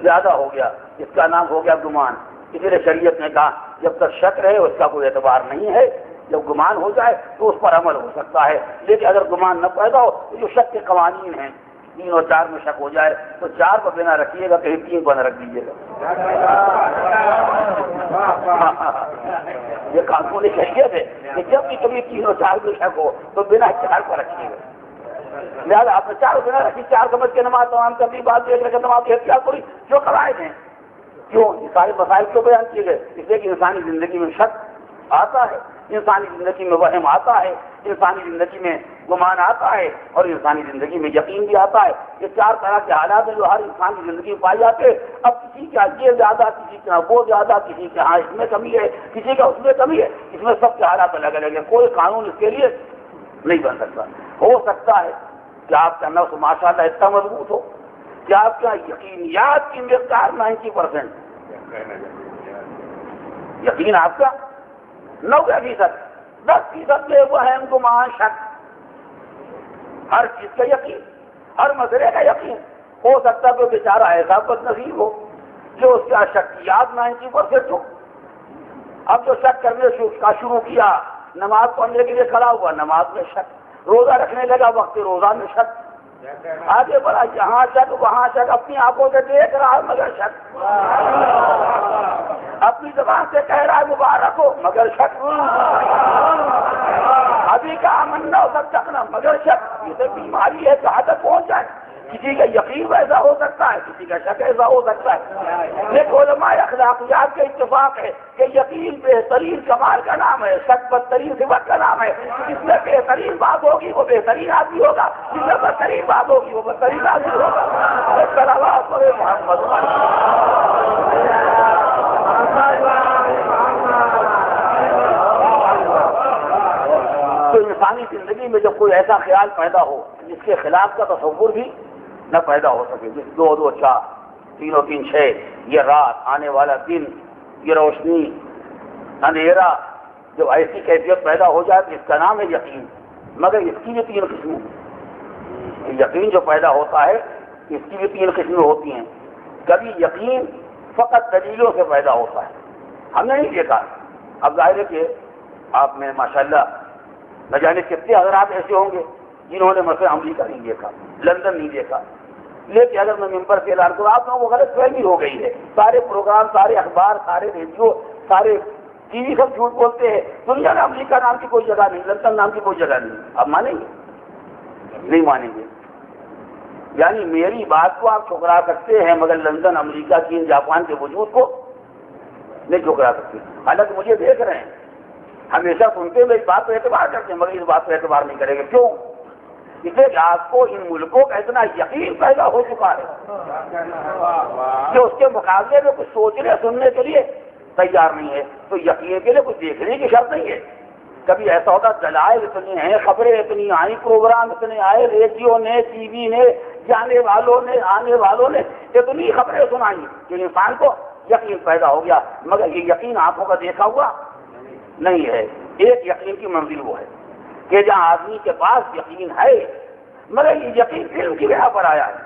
زیادہ ہو گیا، اس کا نام ہو گیا گمان. اسی لیے شریعت نے کہا جب تک شک رہے اس کا کوئی اعتبار نہیں ہے، جب گمان ہو جائے تو اس پر عمل ہو سکتا ہے، لیکن اگر گمان نہ پیدا ہو تو جو شک کے قوانین ہیں، 3 اور 4 میں شک ہو جائے تو 4 پر بنا رکھیے گا، کہیں 3 پر نہ رکھ دیجیے گا. یہ قانون شریعت ہے کہ جب بھی کبھی 3 اور 4 میں شک ہو تو بنا 4 پر رکھیے گا. لہٰذا آپ نے 4 بنا رکھی، 4 سمجھ کے نماز تمام کرنی، بات ایک رکعت نماز کی احتیاط کری، جو قواعد ہیں. کیوں یہ سارے مسائل کیوں بیان کیے گئے؟ اس لیے کہ انسانی زندگی میں شک آتا ہے، انسانی زندگی میں وہم آتا ہے، انسانی زندگی میں گمان آتا ہے اور انسانی زندگی میں یقین بھی آتا ہے. یہ 4 طرح کے حالات ہیں جو ہر انسان کی زندگی میں پائے جاتے ہیں. اب کسی کا یہ زیادہ، کسی کا وہ زیادہ، کسی کے ہاں اس میں کمی ہے، کسی کا اس میں کمی ہے. اس میں سب کے حالات الگ الگ ہیں، کوئی قانون اس کے لیے نہیں بن سکتا. ہو سکتا ہے کہ آپ کا نفس ماشاء اللہ اتنا مضبوط ہو کہ آپ کا یقینیات کی مقدار 90%، یقین آپ کا 90%، 10% میں وہم گمان شک، ہر چیز کا یقین، ہر مسئلے کا یقین. ہو سکتا ہے کہ بیچارہ ایسا بد نصیب ہو جو اس کا شکیات 90% ہو. اب جو شک کرنے کا شروع کیا، نماز پڑھنے کے لیے کھڑا ہوا، نماز میں شک، روزہ رکھنے لگا، وقت روزہ میں شک، آگے بڑھا یہاں شک وہاں شک، اپنی آنکھوں سے دیکھ رہا ہے مگر شک، اپنی زبان سے کہہ رہا ہے مبارک ہو مگر شک، ابھی کا امن نہ ہو سکتا مگر شک. یہ تو بیماری ہے، کہاں تک پہنچ جائے. کسی کا یقین ویسا ہو سکتا ہے، کسی کا شک ایسا ہو سکتا ہے. یہ علماء اخلاقیات کا اتفاق ہے کہ یقین بہترین کمال کا نام ہے، شک بدترین صفت کا نام ہے. جس میں بہترین بات ہوگی وہ بہترین آدمی ہوگا، جس میں بدترین بات ہوگی وہ بدترین آدمی ہوگا. تو انسانی زندگی میں جب کوئی ایسا خیال پیدا ہو جس کے خلاف کا تصور بھی نہ پیدا ہو سکے، جس 2 2 4 3 3 6، یہ رات، آنے والا دن، یہ روشنی، اندھیرا، جب ایسی کیفیت پیدا ہو جائے تو اس کا نام ہے یقین. مگر اس کی بھی 3 قسمیں ہیں. یقین جو پیدا ہوتا ہے اس کی بھی 3 قسمیں ہوتی ہیں. کبھی یقین فقط دلیلوں سے پیدا ہوتا ہے، ہم نے نہیں دیکھا. اب ظاہر ہے کہ آپ میں ماشاءاللہ نہ جانے کتنے حضرات ایسے ہوں گے جنہوں نے مثلا امریکہ نہیں دیکھا، لندن نہیں دیکھا، لیکن اگر میں ممبر سے اعلان کروں آپ لوگوں کو غلط فہمی ہو گئی ہے. سارے پروگرام، سارے اخبار، سارے ریڈیو، سارے ٹی وی سب جھوٹ بولتے ہیں. دنیا میں امریکہ نام کی کوئی جگہ نہیں، لندن نام کی کوئی جگہ نہیں. آپ مانیں گے؟ نہیں مانیں گے. یعنی میری بات کو آپ ٹھکرا سکتے ہیں مگر لندن، امریکہ، چین، جاپان کے وجود کو نہیں ٹھکرا سکتے. حالانکہ مجھے دیکھ رہے ہیں، ہمیشہ سنتے ہوئے اس بات پہ اعتبار کرتے ہیں مگر اس بات پہ اعتبار نہیں کریں گے. کیوں؟ اس لیے کہ آپ کو ان ملکوں کا اتنا یقین پیدا ہو چکا ہے کہ اس کے مقابلے میں کچھ سوچنے سننے کے لیے تیار نہیں ہے. تو یقین کے لیے کچھ دیکھنے کی شرط نہیں ہے. کبھی ایسا ہوتا دلائل اتنی ہیں، خبریں اتنی آئیں، پروگرام اتنے آئے، ریڈیو نے، ٹی وی نے، جانے والوں نے، آنے والوں نے اتنی خبریں سنائی کہ انسان کو یقین پیدا ہو گیا. مگر یہ یقین آنکھوں کا دیکھا ہوا نہیں ہے. ایک یقین کی منزل وہ ہے کہ جہاں آدمی کے پاس یقین ہے مگر یہ یقین علم کی بنا پر آیا ہے.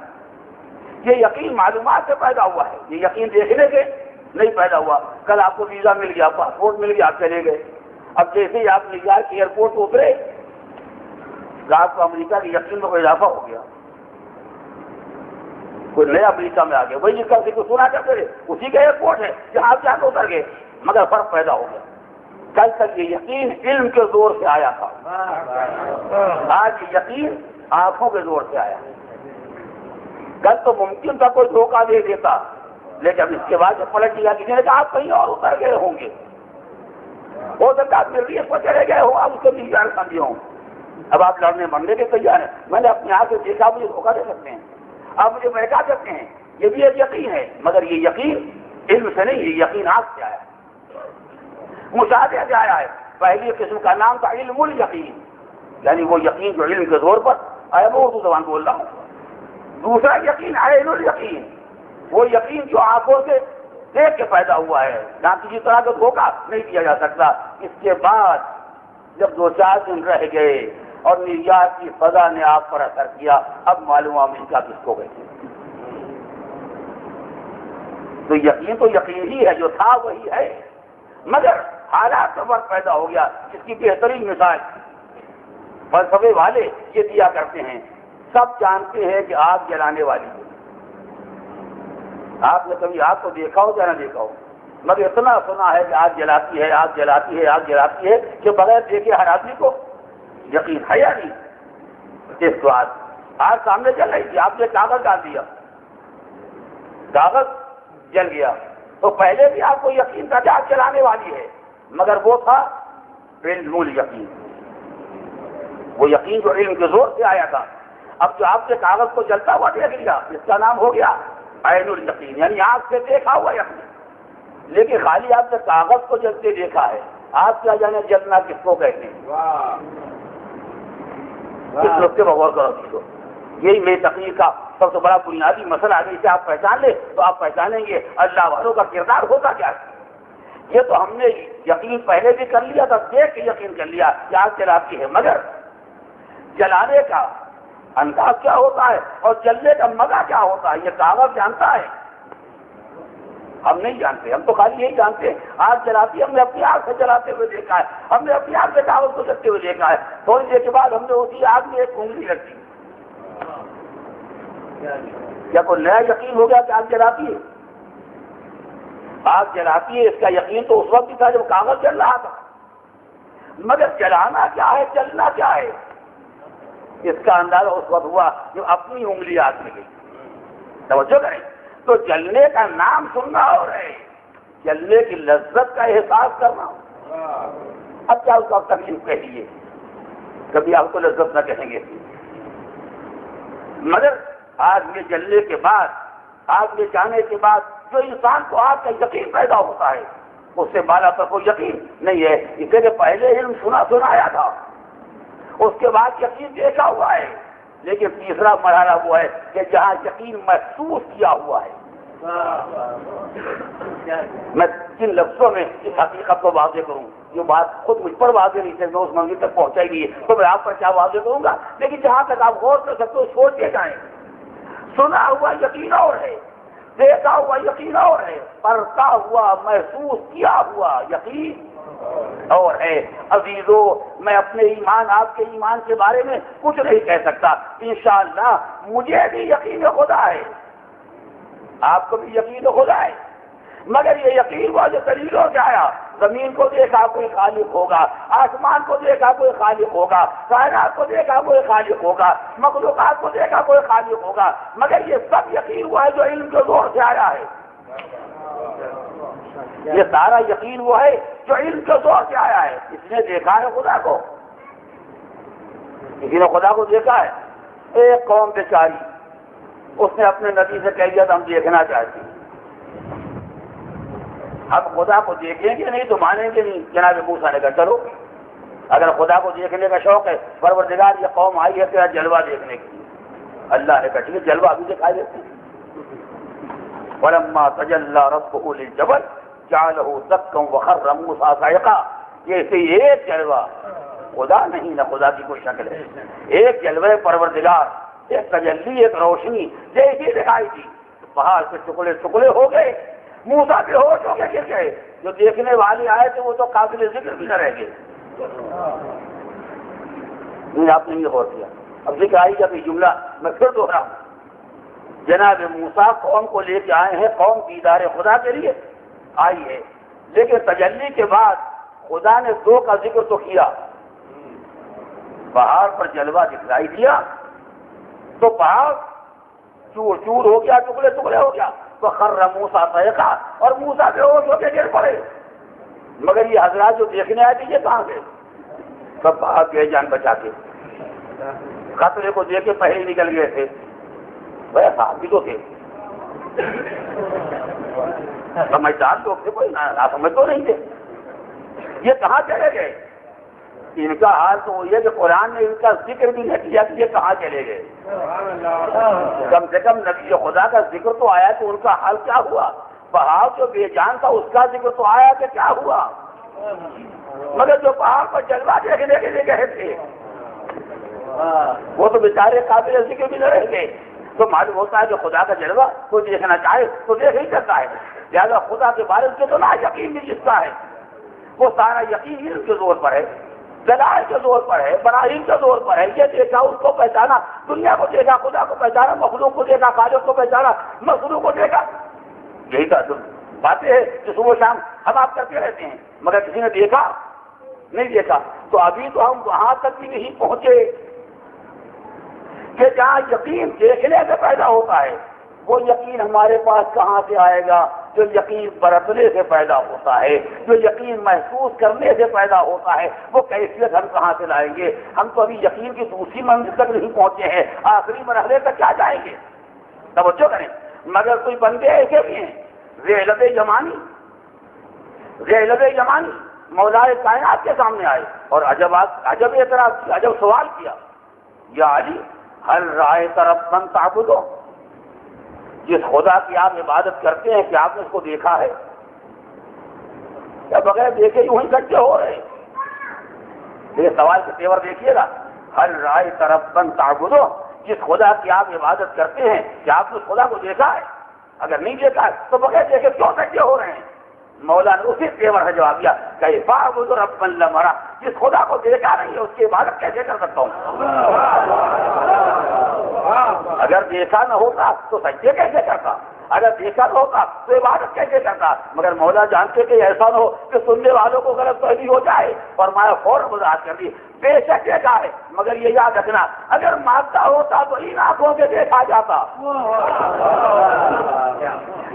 یہ یقین معلومات سے پیدا ہوا ہے، یہ یقین دیکھنے کے نہیں پیدا ہوا. کل آپ کو ویزا مل گیا، پاسپورٹ مل گیا، آپ چلے گئے. اب جیسے ہی آپ نیو یارک ایئرپورٹ اترے رات کو امریکہ کے یقین میں کوئی اضافہ ہو گیا، کوئی نیا امریکہ میں آ گیا، وہی جس کا ذکر سنا کرتے تھے اسی کا ایئرپورٹ ہے جہاں آپ جا کے اتر گئے، مگر فرق پیدا ہو گیا۔ کل تک یہ یقین علم کے زور سے آیا تھا، آج یہ یقین آنکھوں کے زور سے آیا۔ کل تو ممکن تھا کوئی دھوکہ دے دیتا، لیکن اب اس کے بعد جب پلٹ لیا کسی نے کہا آپ کہیں اور اتر گئے ہوں گے، ہو سکتا ہے مریض پر چلے گئے ہوں، آپ اس کو بھی جان سمجھے ہوں، اب آپ لڑنے مرنے کے تیار ہیں۔ میں نے اپنی آنکھ سے دیکھا، مجھے دھوکہ دے سکتے ہیں، آپ مجھے بہکا سکتے ہیں، یہ بھی ایک یقین ہے، مگر یہ یقین علم سے نہیں، یہ یقین آنکھ سے آیا، مشاہدے سے آیا ہے۔ پہلی قسم کا نام تھا علم الیقین، یعنی وہ یقین جو علم کے زور پر آیا، وہ اردو زبان بول رہا ہوں۔ دوسرا یقین عین الیقین، وہ یقین جو آنکھوں سے دیکھ کے پیدا ہوا ہے، جہاں کسی طرح کا دھوکہ نہیں دیا جا سکتا۔ اس کے بعد جب 2-4 دن رہ گئے اور نیویارک کی فضا نے آپ پر اثر کیا، اب معلوم امریکہ کس کو کہتے ہیں۔ تو یقین ہی ہے، جو تھا وہی ہے، مگر حالات کا فرق پیدا ہو گیا۔ اس کی بہترین مثال فلسفے والے یہ دیا کرتے ہیں، سب جانتے ہیں کہ آگ جلانے والی ہے، آپ نے کبھی آگ کو دیکھا ہو یا نہ دیکھا ہو، مگر اتنا سنا ہے کہ آگ جلاتی ہے، آگ جلاتی ہے، آگ جلاتی ہے، کہ بغیر دیکھے ہر آدمی کو یقین ہے یا نہیں۔ اس کو آگ سامنے جل رہی تھی، آپ نے کاغذ ڈال دیا، کاغذ جل گیا، تو پہلے بھی آپ کو یقین تھا کہ آگ جلانے والی ہے، مگر وہ تھا علم الیقین، وہ یقین جو علم کے زور سے آیا تھا۔ اب جو آپ نے کاغذ کو جلتا ہوا دیکھ لیا، اس کا نام ہو گیا عین الیقین، یعنی آنکھ سے دیکھا ہوا یقین۔ لیکن خالی آپ نے کاغذ کو جلتے دیکھا ہے، آپ کیا جانے جلنا کس کو کہتے ہیں؟ اس نقطے پر غور کرو چیزوں، یہی میری تقریر کا سب سے بڑا بنیادی مسئلہ ہے۔ اسے آپ پہچان لیں تو آپ پہچانیں گے اللہ والوں کا کردار ہوتا کیا ہے۔ یہ تو ہم نے یقین پہلے بھی کر لیا تھا، دیکھ کے یقین کر لیا کہ آگ جلاتی ہے، مگر جلانے کا انداز کیا ہوتا ہے اور جلنے کا مزہ کیا ہوتا ہے، یہ کاغذ جانتا ہے، ہم نہیں جانتے۔ ہم تو خالی یہی جانتے ہیں آگ جلاتی ہے، ہم نے اپنی آگ سے جلاتے ہوئے دیکھا ہے، ہم نے اپنی آگ سے کاغذ کو جلتے ہوئے دیکھا ہے، تھوڑی دیر کے بعد ہم نے اسی آگ میں ایک انگلی رکھی۔ کیا کوئی نیا یقین ہو گیا کہ آگ جلاتی ہے؟ آگ جلاتی ہے اس کا یقین تو اس وقت ہی تھا جب کاغذ جل رہا تھا، مگر جلانا کیا ہے، جلنا کیا ہے، اس کا اندازہ اس وقت ہوا جب اپنی انگلی آگ میں گئی۔ توجہ کریں، تو جلنے کا نام سننا اور ہے، جلنے کی لذت کا احساس کرنا۔ اب کیا اس کا تکلیف کہیے، کبھی آپ کو لذت نہ کہیں گے، مگر آگ میں جلنے کے بعد، آگ میں جانے کے بعد جو انسان کو آگ کا یقین پیدا ہوتا ہے، اس سے بالا پر کوئی یقین نہیں ہے۔ اس لیے کہ پہلے علم سنایا تھا، اس کے بعد یقین دیکھا ہوا ہے، لیکن تیسرا مرحلہ وہ ہے کہ جہاں یقین محسوس کیا ہوا ہے۔ میں جن لفظوں میں اس حقیقت کو واضح کروں، جو بات خود مجھ پر واضح نہیں ہے، اس منزل تک پہنچائی گئی ہے، تو میں آپ پر کیا واضح کروں گا، لیکن جہاں تک آپ غور کر سکتے ہو سوچ کے جائیں۔ سنا ہوا یقین اور ہے، دیکھا ہوا یقین اور ہے، پرکھا ہوا محسوس کیا ہوا یقین اور ہے۔ عزیزو، میں اپنے ایمان، آپ کے ایمان کے بارے میں کچھ نہیں کہہ سکتا، انشاءاللہ مجھے بھی یقین خدا ہے، آپ کو بھی یقین خدا ہے، مگر یہ یقین وہ جو دلیلوں سے آیا، زمین کو دیکھا کوئی خالق ہوگا، آسمان کو دیکھا کوئی خالق ہوگا، کائنات کو دیکھا کوئی خالق ہوگا، مخلوقات کو دیکھا کوئی خالق ہوگا، مگر یہ سب یقین ہوا ہے جو علم کے زور سے آیا ہے۔ یہ سارا یقین وہ ہے جو علم کے زور سے آیا ہے۔ اس نے دیکھا ہے خدا کو، کسی نے خدا کو دیکھا ہے؟ ایک قوم بیچاری، اس نے اپنے نبی سے کہہ دیا تھا ہم دیکھنا چاہتے ہیں، ہم خدا کو دیکھیں گے نہیں تو مانیں گے نہیں۔ جناب موسیٰ نے کہا چلو، اگر خدا کو دیکھنے کا شوق ہے، پروردگار یہ قوم آئی ہے تیرا جلوہ دیکھنے کے لیے۔ اللہ نے کہا ٹھیک ہے، جلوہ ابھی دکھائی دیتے ہیں۔ وَلَمَّا تَجَلَّىٰ رَبُّهُ لِلْجَبَلِ جَعَلَهُ دَكًّا وَخَرَّ مُوسَىٰ صَعِقًا۔ یہ ایک جلوہ خدا نہیں، نہ خدا کی کوئی شکل ہے، ایک جلوہ پروردگار، ایک تجلی، ایک روشنی جیسی دکھائی دی، پہاڑ کے ٹکڑے ٹکڑے ہو گئے، موسیٰ بے ہوش ہو کے گر گئے۔ جو دیکھنے والے آئے تھے وہ تو قابل ذکر بھی نہ رہ گئے۔ نہیں آپ نے نہیں غور کیا. اب ذکر آئی جب یہ جملہ میں پھر دوہراؤں. جناب موسیٰ قوم کو لے کے آئے ہیں، قوم دیدار خدا کے لیے آئی ہے، لیکن تجلی کے بعد خدا نے دو کا ذکر تو کیا. پہاڑ پر جلوہ دکھلائی دیا تو پہاڑ چور چور ہو گیا، ٹکڑے ٹکڑے ہو گیا. تو خر موسیٰ صعقا، اور موسیٰ بے ہوش ہو کے گر پڑے. مگر یہ حضرات جو دیکھنے آئے تھے یہ کہاں گئے؟ سب بھاگ گئے جان بچا کے. خطرے کو دیکھ کے پہلے نکل گئے تھے. بھائی صاحب بھی تو تھے، سمجھدار لوگ تھے، کوئی نہ سمجھ تو نہیں تھے. یہ کہاں چلے گئے؟ ان کا حال تو یہ کہ قرآن نے ان کا ذکر بھی نہیں کیا کہ یہ کہاں چلے گئے. کم سے کم نبی خدا کا ذکر تو آیا تو ان کا حال کیا ہوا. پہاڑ جو بے جان تھا اس کا ذکر تو آیا کہ کیا ہوا. مگر جو پہاڑ پر جلوہ دیکھنے کے لیے گئے تھے وہ تو بیچارے قابل ذکر بھی نہ رہ گئے. تو معلوم ہوتا ہے کہ خدا کا جلوہ کوئی دیکھنا چاہے تو دیکھ ہی سکتا ہے. لہٰذا خدا کے بارے میں تو نہ یقین بھی جس کا ہے وہ سارا یقین علم کے زور پر ہے، دلائل کے زور پر ہے، براہین کے زور پر ہے. یہ دیکھا، اس کو پہچانا، دنیا کو دیکھا، خدا کو پہچانا، مخلوق کو دیکھا، خالق کو پہچانا، مخلوق کو دیکھا. یہی تو باتیں ہیں جو صبح شام ہم آپ کرتے رہتے ہیں. مگر کسی نے دیکھا نہیں دیکھا. تو ابھی تو ہم وہاں تک بھی نہیں پہنچے کہ جہاں یقین دیکھنے سے پیدا ہوتا ہے. وہ یقین ہمارے پاس کہاں سے آئے گا جو یقین برتنے سے پیدا ہوتا ہے، جو یقین محسوس کرنے سے پیدا ہوتا ہے. وہ کیفیت ہم کہاں سے لائیں گے؟ ہم تو ابھی یقین کی دوسری منزل تک نہیں پہنچے ہیں، آخری مرحلے تک کیا جائیں گے؟ توجہ کریں. مگر کوئی بندے ایسے بھی ہیں ذیلت جمانی مولائے کائنات کے سامنے آئے اور عجب اعتراض کیا، عجب سوال کیا. یا علی ہل رائے طرف من تعبدو، جس خدا کی آپ عبادت کرتے ہیں کہ آپ نے اس کو دیکھا ہے یا بغیر دیکھے یوں ہی کٹے ہو رہے ہیں؟ یہ سوال کے تیور دیکھیے گا. ہل رائے طرف من تعبدو، جس خدا کی آپ عبادت کرتے ہیں کہ آپ نے اس خدا کو دیکھا ہے؟ اگر نہیں دیکھا ہے تو بغیر دیکھے کیوں کٹے ہو رہے ہیں؟ مولا نے اسی تیور سے جواب دیا کہ فاعبدوا رب من لم یرہ، جس خدا کو دیکھا نہیں ہے اس کی عبادت کیسے کر سکتا ہوں؟ اگر دیکھا نہ ہوتا تو سجدے کیسے کرتا؟ اگر دیکھا نہ ہوتا تو عبادت کیسے کرتا؟ مگر مولا جانتے کہ ایسا نہ ہو کہ سننے والوں کو غلط فہمی ہو جائے اور میں فوراً وضاحت کر دی. بے شک دیکھا ہے، مگر یہ یاد رکھنا اگر مانگتا ہوتا تو ان آنکھوں سے دیکھا جاتا.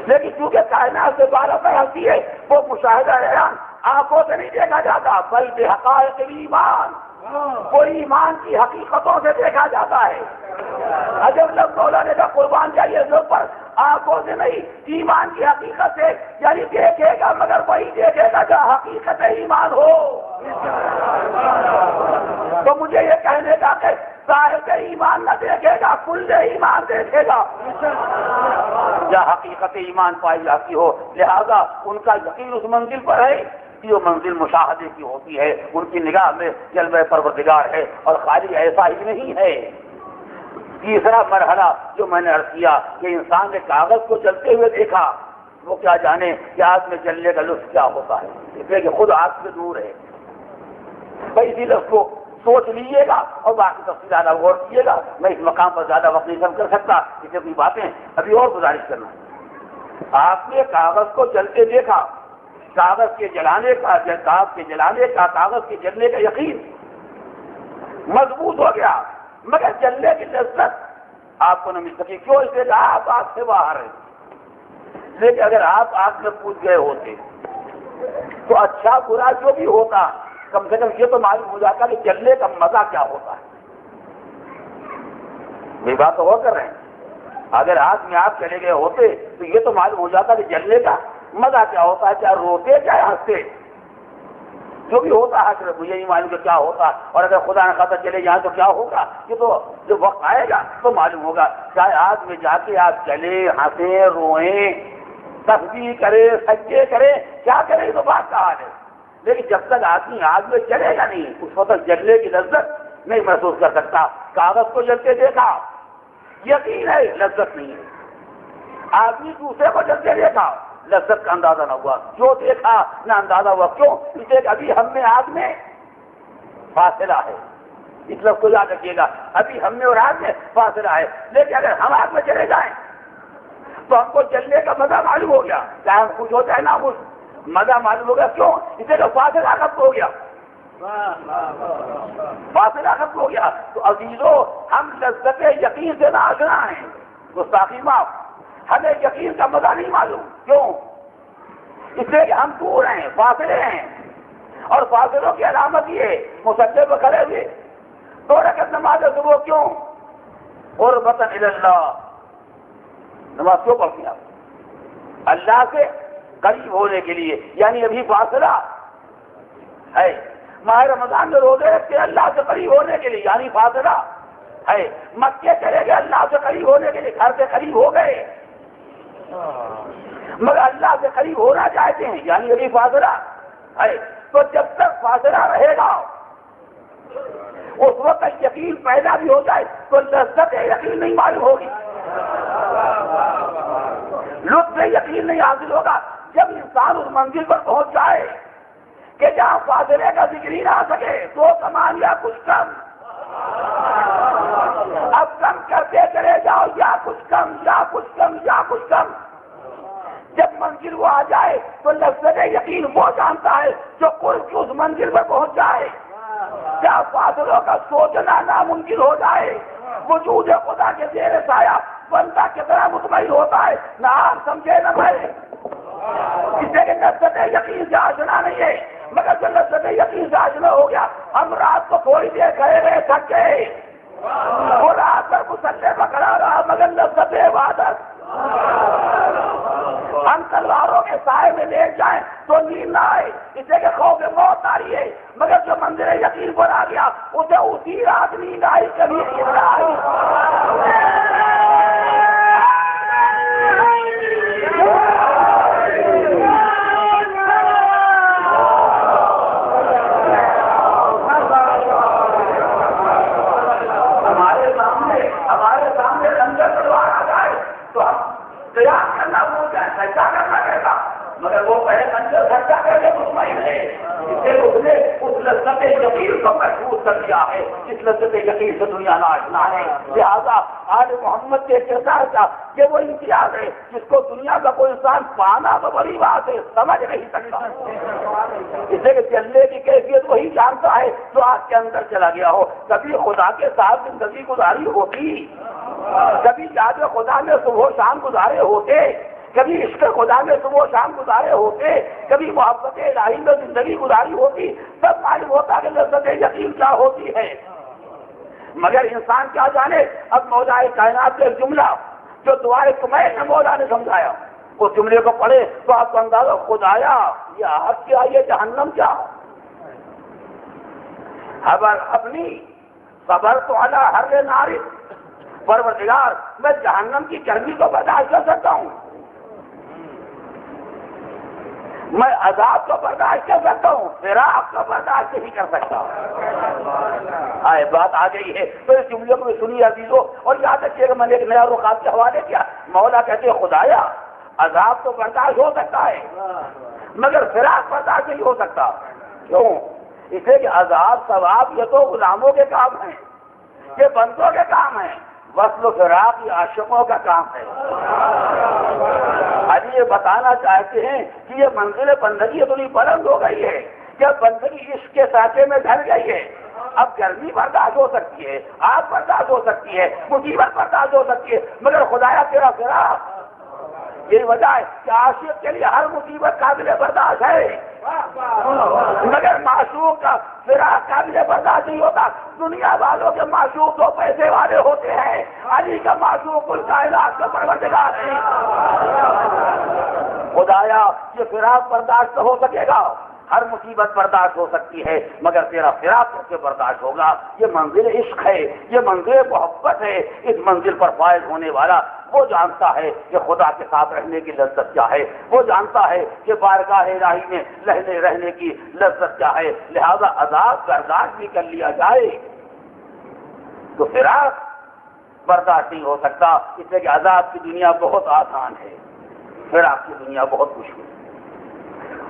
لیکن چونکہ کائنات سے بارہ پھیلتی ہے وہ مشاہدہ حیران آنکھوں سے نہیں دیکھا جاتا بل بحقائق ایمان، وہ ایمان کی حقیقتوں سے دیکھا جاتا ہے. عجب لفظ مولانا کا قربان جائیے لوگ پر، آنکھوں سے نہیں ایمان کی حقیقت سے، یعنی دیکھے گا مگر وہی دیکھے گا جو حقیقت ایمان ہو. تو مجھے یہ کہنے کا کہ صاحب ایمان نہ دیکھے گا، کل ایمان دیکھے گا یا حقیقت ایمان پائی جاتی ہو. لہذا ان کا یقین اس منزل پر ہے کہ وہ منزل مشاہدے کی ہوتی ہے. ان کی نگاہ میں جلوہ پروردگار ہے اور خالی ایسا ہی نہیں ہے. تیسرا مرحلہ جو میں نے عرض کیا کہ انسان نے کاغذ کو جلتے ہوئے دیکھا، وہ کیا جانے کہ آگ میں جلنے کا لطف کیا ہوتا ہے، اس لیے کہ خود آگ سے دور ہے. بھائی اسی لفظ کو سوچ لیجیے گا اور باقی تفصیلات غور کیجیے گا. میں اس مقام پر زیادہ وقت نہیں کر سکتا، اسے کوئی باتیں ابھی اور گزارش کرنا. آپ نے کاغذ کو جلتے دیکھا، کاغذ کے جلانے کا، کاغذ کے جلنے کا یقین مضبوط ہو گیا، مگر جلنے کی لذت آپ کو نہ مل سکی. کیوں؟ اس لیے کہ آپ آگ سے باہر ہیں. لیکن اگر آپ آگ میں کود گئے ہوتے تو اچھا برا جو بھی ہوتا کم سے کم یہ تو معلوم ہو جاتا کہ جلنے کا مزہ کیا ہوتا ہے. یہ بات تو وہ کر رہے ہیں. اگر آگ میں آپ چلے گئے ہوتے تو یہ تو معلوم ہو جاتا کہ جلنے کا مزہ کیا ہوتا ہے، چاہے روتے چاہے ہنستے، جو بھی ہوتا ہے صرف مجھے نہیں معلوم کہ کیا ہوتا. اور اگر خدا نہ خاصا چلے جائیں تو کیا ہوگا؟ یہ تو جب وقت آئے گا تو معلوم ہوگا. چاہے آگ میں جا کے آپ چلے، ہنسیں، روئیں، تسبیح کرے، سجدے کرے، کیا کرے، تو بات کا حال ہے. لیکن جب تک آدمی آگ میں چلے گا نہیں اس وقت جلنے کی لذت نہیں محسوس کر سکتا. کاغذ کو جلتے دیکھا، یقین ہے لذت نہیں ہے. آدمی دوسرے کو جلتے دیکھا، لذت کا اندازہ نہ ہوا. جو دیکھا نہ اندازہ ہوا. کیوں؟ اس لیے ابھی ہم میں آگ میں فاصلہ ہے. اس لفظ کو یاد رکھیے گا. ابھی ہم میں اور آپ میں فاصلہ ہے، لیکن اگر ہم آگ میں چلے جائیں تو ہم کو چلنے کا مزہ معلوم ہو گیا، چاہے ہم خوش ہوتا ہے نہ خوش، مزہ معلوم ہو گیا. کیوں؟ اسے تو فاصلہ ختم ہو گیا، فاصلہ ختم ہو گیا. تو عزیزو، ہم لذت یقین سے ناآشنا ہیں. گستاخی معاف، ہمیں یقین کا مزہ نہیں معلوم. کیوں؟ اس لیے کہ ہم دور ہیں، فاصلے ہیں. اور فاصلوں کی علامت یہ ہے مصلی پہ کھڑے ہوئے 2 رکعت نماز صبح کیوں؟ قربۃ الی اللہ. نماز کیوں پڑھتی ہیں آپ؟ اللہ سے قریب ہونے کے لیے. یعنی ابھی فاصلہ ہے. ماہ رمضان میں روزے رکھتے اللہ سے قریب ہونے کے لیے، یعنی فاصلہ ہے. مکے چلے گئے اللہ سے قریب ہونے کے لیے، گھر سے قریب ہو گئے، مگر اللہ سے قریب ہونا چاہتے ہیں، یعنی ابھی فاصلہ ہے. تو جب تک فاصلہ رہے گا اس وقت یقین پیدا بھی ہو جائے تو لذت یقین نہیں معلوم ہوگی، لطف یقین نہیں حاصل ہوگا. جب انسان اس منزل پر پہنچ جائے کہ جہاں فاصلے کا ذکر ہی نہ آ سکے تو کمان یا کچھ کم، اب کم کرتے چلے جاؤ، یا کچھ کم یا کچھ کم یا کچھ کم. جب منزل وہ آ جائے تو لذت یقین وہ جانتا ہے جو قرب کی اس منزل پر پہنچ جائے. کیا فاصلوں کا سوچنا ناممکن ہو جائے. وجود خدا کے زیر سایہ بندہ کتنا مطمئن ہوتا ہے، نہ آپ سمجھے نہ میں. اسے کہ لذت یقین سے آشنا نہیں ہے، مگر جو لذت یقین سے آشنا ہو گیا. ہم رات کو تھوڑی دیر کھڑے رہے، تھک گئے، وہ رات پر مسلح پکڑا رہا، مگر لذت عبادت. ہم تلواروں کے سائے میں لیٹ جائیں تو نیند نہ آئے، اسے کہ خوف موت آ رہی ہے، مگر جو منزل یقین پر آ گیا اسے اسی رات نیند آئی، کبھی نیند نہ آئی. ہمارے سامنے لنگر تلوار آ جائے تو ہم قیام کرنا بھول جائیں، سجدہ کرنا کہتا، مگر وہ پہلے منظر سجدہ کر کے مطمئن ہے. اس سے اس نے اس لذت یقین کو محفوظ کر دیا ہے جس لذت یقین سے دنیا ناشنا ہے. لہٰذا آل محمد کے کردار کا یہ وہ امتیاز ہے جس کو دنیا کا کوئی انسان پانا تو بڑی بات ہے، سمجھ نہیں سکتا. اس لیے کہ چلنے کی کیفیت وہی جانتا ہے جو آگ کے اندر چلا گیا ہو. کبھی خدا کے ساتھ زندگی گزاری ہوتی، کبھی یاد خدا میں صبح و شام گزارے ہوتے، کبھی عشق خدا میں صبح و شام گزارے ہوتے، کبھی محبت الہی میں زندگی گزاری ہوتی، تب معلوم ہوتا کہ لذت یقین کیا ہوتی ہے. مگر انسان کیا جانے. اب مولا کائنات کا ایک جملہ جو دعائے کمیل نے مولا نے سمجھایا، اس جملے کو پڑھے تو آپ کو اندازہ خدایا یہ آگ کیا، یہ جہنم کیا. خبر اپنی صبر تو علی ہر ناری، پروردگار میں جہنم کی گرمی کو برداشت کر سکتا ہوں، میں عذاب کو برداشت کر سکتا ہوں، فراق کو برداشت نہیں کر سکتا. بات آ گئی ہے تو اس جملے کو بھی سنی عزیزو، اور یاد رکھیے کہ میں نے ایک نیا رخ آپ کے حوالے کیا. مولا کہتے ہیں خدایا عذاب تو برداشت ہو سکتا ہے مگر فراق برداشت نہیں ہو سکتا. کیوں؟ اس لیے کہ عذاب ثواب یہ تو غلاموں کے کام ہیں، یہ بندوں کے کام ہیں، وصل و فراق یہ عاشقوں کا کام ہے. ابھی یہ بتانا چاہتے ہیں کہ یہ منزل بندگی اتنی بلند ہو گئی ہے کہ بندگی عشق کے سانچے میں ڈھل گئی ہے. اب گرمی برداشت ہو سکتی ہے، آگ برداشت ہو سکتی ہے، مصیبت برداشت ہو سکتی ہے، مگر خدایا تیرا فراق. یہی وجہ ہے کہ عاشق کے لیے ہر مصیبت قابل برداشت ہے، مگر معشوق کا فراق قابل برداشت نہیں ہوتا. دنیا والوں کے معشوق تو پیسے والے ہوتے ہیں، علی کا معشوق کل کائنات کا پروردگار ہے. خدایا یہ فراق برداشت ہو سکے گا، ہر مصیبت برداشت ہو سکتی ہے، مگر تیرا فراق کیسے برداشت ہوگا. یہ منزل عشق ہے، یہ منزل محبت ہے. اس منزل پر فائز ہونے والا وہ جانتا ہے کہ خدا کے ساتھ رہنے کی لذت کیا ہے، وہ جانتا ہے کہ بارگاہ الہی میں رہنے کی لذت کیا ہے. لہذا عذاب برداشت بھی کر لیا جائے تو فراق برداشت نہیں ہو سکتا. اس لیے کہ عذاب کی دنیا بہت آسان ہے، فراق کی دنیا بہت مشکل ہے.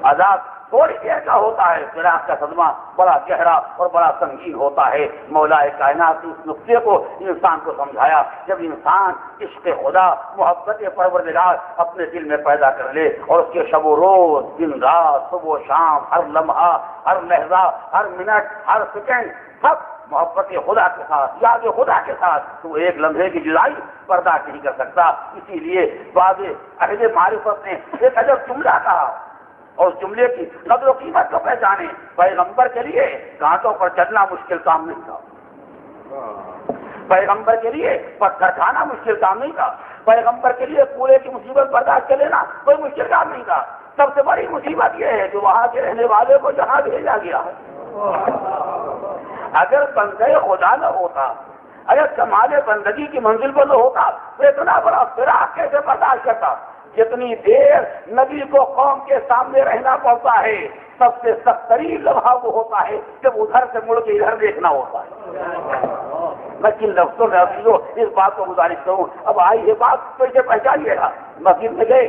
عذاب تھوڑی دیر کا ہوتا ہے، فراق کا صدمہ بڑا گہرا اور بڑا سنگین ہوتا ہے۔ مولا کائنات نے اس نقطے کو انسان کو سمجھایا، جب انسان عشق خدا محبت پروردگار اپنے دل میں پیدا کر لے اور اس کے شب و روز دن رات صبح و شام ہر لمحہ ہر لحظہ ہر منٹ ہر سیکنڈ سب محبت خدا کے ساتھ یاد خدا کے ساتھ، تو ایک لمحے کی جدائی برداشت نہیں کر سکتا۔ اسی لیے بعض اہل معرفت نے ایک عجب جملہ کہا اور اس جملے کی قدر و قیمت کو پہچانے، پیغمبر کے لیے کانٹوں پر چلنا مشکل کام نہیں تھا، پیغمبر کے لیے پتھر کھانا مشکل کام نہیں تھا، پیغمبر کے لیے پورے کی مصیبت برداشت کر لینا کوئی مشکل کام نہیں تھا۔ سب سے بڑی مصیبت یہ ہے کہ وہاں کے رہنے والے کو جہاں بھیجا گیا ہے، اگر بندے خدا نہ ہوتا، اگر کمال بندگی کی منزل پر نہ ہوتا تو اتنا بڑا فراق کیسے برداشت کرتا؟ جتنی دیر نبی کو قوم کے سامنے رہنا پڑتا ہے، سب سے سخت ترین لمحہ وہ ہوتا ہے جب ادھر سے مڑ کے ادھر دیکھنا ہوتا ہے۔ میں کن لفظوں میں اس بات کو گزارش کروں، اب آئی یہ بات تو اسے پہچانیے گا۔ مسجد میں گئے،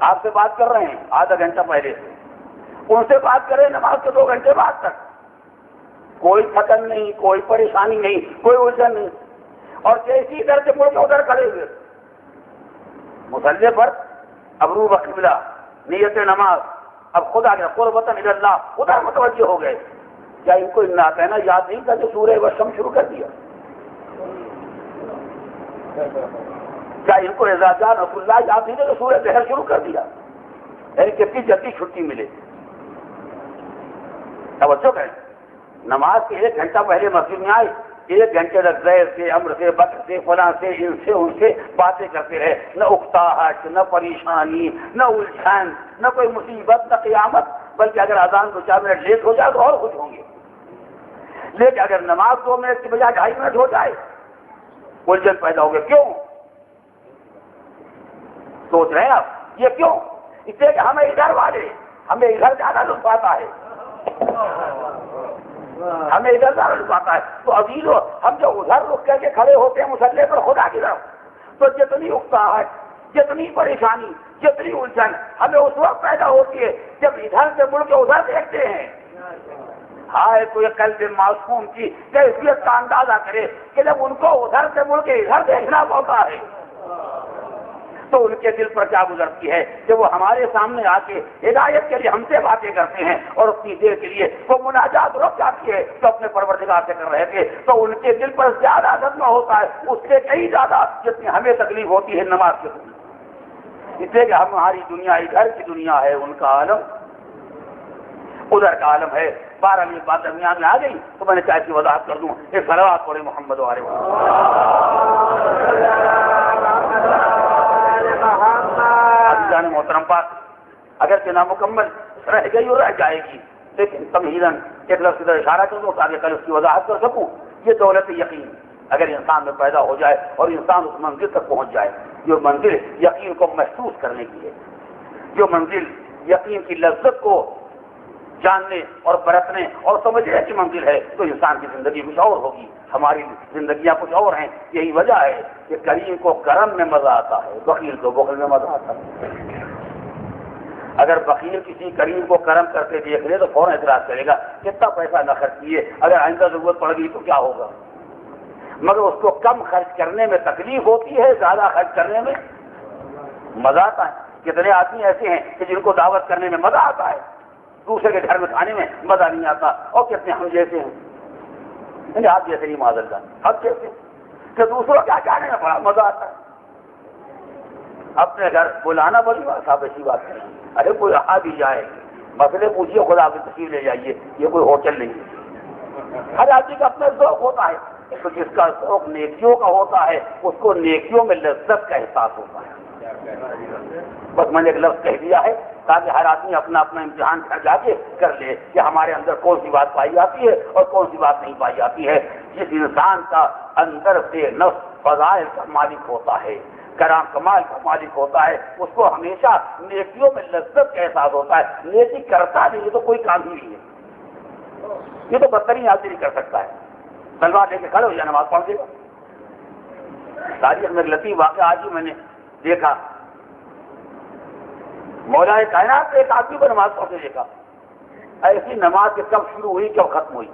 آپ سے بات کر رہے ہیں آدھا گھنٹہ پہلے سے، ان سے بات کریں نماز کے 2 گھنٹے بعد تک، کوئی تھکن نہیں، کوئی پریشانی نہیں، کوئی الجھن نہیں، اور جیسی ادھر سے مڑ کے ادھر کھڑے ہوئے مصلی پر ابرو بقبلہ نیت نماز، اب خدا کے قربتاً الی اللہ ادھر متوجہ ہو گئے۔ کیا ان کو نہ کہنا یاد نہیں تھا جو سورہ وشم شروع کر دیا؟ کیا ان کو اذا جاء نصر اللہ یاد نہیں تھا جو سورہ دہر شروع کر دیا؟ یعنی کتنی جلدی چھٹی ملے۔ توجہ کریں، نماز کے 1 گھنٹہ پہلے مسجد میں آئے، 1 گھنٹے تک زید سے عمر سے بکر سے فلاں سے ان سے باتیں کرتے رہے، نہ اکتاہٹ نہ پریشانی نہ الجھن نہ کوئی مصیبت نہ قیامت، بلکہ اگر اذان 2-4 منٹ لیٹ ہو جائے تو اور خوش ہوں گے، لیکن اگر نماز 2 منٹ کی بجائے 2.5 منٹ ہو جائے الجھن پیدا ہو گئے۔ کیوں؟ سوچ رہے ہیں آپ یہ کیوں؟ اس لیے کہ ہمیں ادھر زیادہ لطف آتا ہے، ہمیں ادھر زیادہ لطف آتا ہے۔ تو عزیزو، ہم جو ادھر رک کر کے کھڑے ہوتے ہیں مصلی پر خدا کی طرف، تو جتنی اکتاہٹ جتنی پریشانی جتنی الجھن ہمیں اس وقت پیدا ہوتی ہے جب ادھر سے مڑ کے ادھر دیکھتے ہیں۔ ہائے کوئی قلب معصوم کی کیفیت کا اندازہ کرے کہ جب ان کو ادھر سے مڑ کے ادھر دیکھنا پڑتا ہے تو ان کے دل پر کیا گزرتی ہے کہ وہ ہمارے سامنے آ کے ہدایت کے لیے ہم سے باتیں کرتے ہیں اور اتنی دیر کے لیے وہ مناجات رک جاتی ہے تو اپنے پروردگار سے کر رہے تھے، تو ان کے دل پر زیادہ صدمہ ہوتا ہے اس سے کئی زیادہ جتنی ہمیں تکلیف ہوتی ہے نماز کے دن، اس لیے کہ ہماری دنیا ادھر کی دنیا ہے، ان کا عالم ادھر کا عالم ہے۔ 12ویں بات درمیان میں آ گئی تو میں نے چاہے کی وضاحت کر دوں، ایک صلوات پڑھے محمد علیہ جان محترم پاک، اگر کہ نامکمل رہ گئی اور رہ جائے گی، لیکن تمہیداً ایک لفظ ادھر اشارہ کر دوں تاکہ کل اس کی وضاحت کر سکوں۔ یہ دولت یقین اگر انسان میں پیدا ہو جائے اور انسان اس منزل تک پہنچ جائے، جو منزل یقین کو محسوس کرنے کی ہے، جو منزل یقین کی لذت کو جاننے اور برتنے اور سمجھنے کی منزل ہے، تو انسان کی زندگی کچھ اور ہوگی، ہماری زندگیاں کچھ اور ہیں۔ یہی وجہ ہے کہ کریم کو کرم میں مزہ آتا ہے، بخیل کو بخل میں مزہ آتا ہے۔ اگر بخیل کسی کریم کو کرم کرتے دیکھ لے تو فوراً اعتراض کرے گا کتنا پیسہ نہ خرچ کیے، اگر آئندہ ضرورت پڑ گئی تو کیا ہوگا؟ مگر اس کو کم خرچ کرنے میں تکلیف ہوتی ہے، زیادہ خرچ کرنے میں مزہ آتا ہے۔ کتنے آدمی ایسے ہیں کہ جن کو دعوت کرنے میں مزہ آتا ہے، دوسرے کے گھر میں کھانے میں مزہ نہیں آتا، اور کتنے ہم جیسے ہیں، آپ جیسے نہیں معذ اللہ، ہم جیسے کہ دوسروں کیا جانے میں بڑا مزہ آتا ہے۔ اپنے گھر بلانا بڑی بات، آپ ایسی بات نہیں، ارے کوئی آ بھی جائے، مسئلے پوچھیے، خدا کی تشریف لے جائیے، یہ کوئی ہوٹل نہیں ہے۔ ہر آدمی کا اپنا ذوق ہوتا ہے، تو جس کا ذوق نیکیوں کا ہوتا ہے اس کو نیکیوں میں لذت کا احساس ہوتا ہے۔ بس میں نے ایک لفظ کہہ دیا ہے تاکہ ہر آدمی اپنا اپنا امتحان کر جا کے کر لے کہ ہمارے اندر کون سی بات پائی جاتی ہے اور کون سی بات نہیں پائی جاتی ہے۔ جس انسان کا اندر سے نفس فضائل کا مالک ہوتا ہے، کرام کمال کا مالک ہوتا ہے، اس کو ہمیشہ نیکیوں میں لذت کا احساس ہوتا ہے۔ نیکی کرتا نہیں یہ تو کوئی کام ہی نہیں ہے، یہ تو بدترین آدمی نہیں کر سکتا ہے، تلوار لے کے کھڑے ہو یا نماز پڑھ دے گا۔ تاریخ میں لطیف واقعہ آج ہی میں نے دیکھا، مولا کائنات نے ایک آدمی کو نماز پڑھتے دیکھا، ایسی نماز کہ کب شروع ہوئی کب ختم ہوئی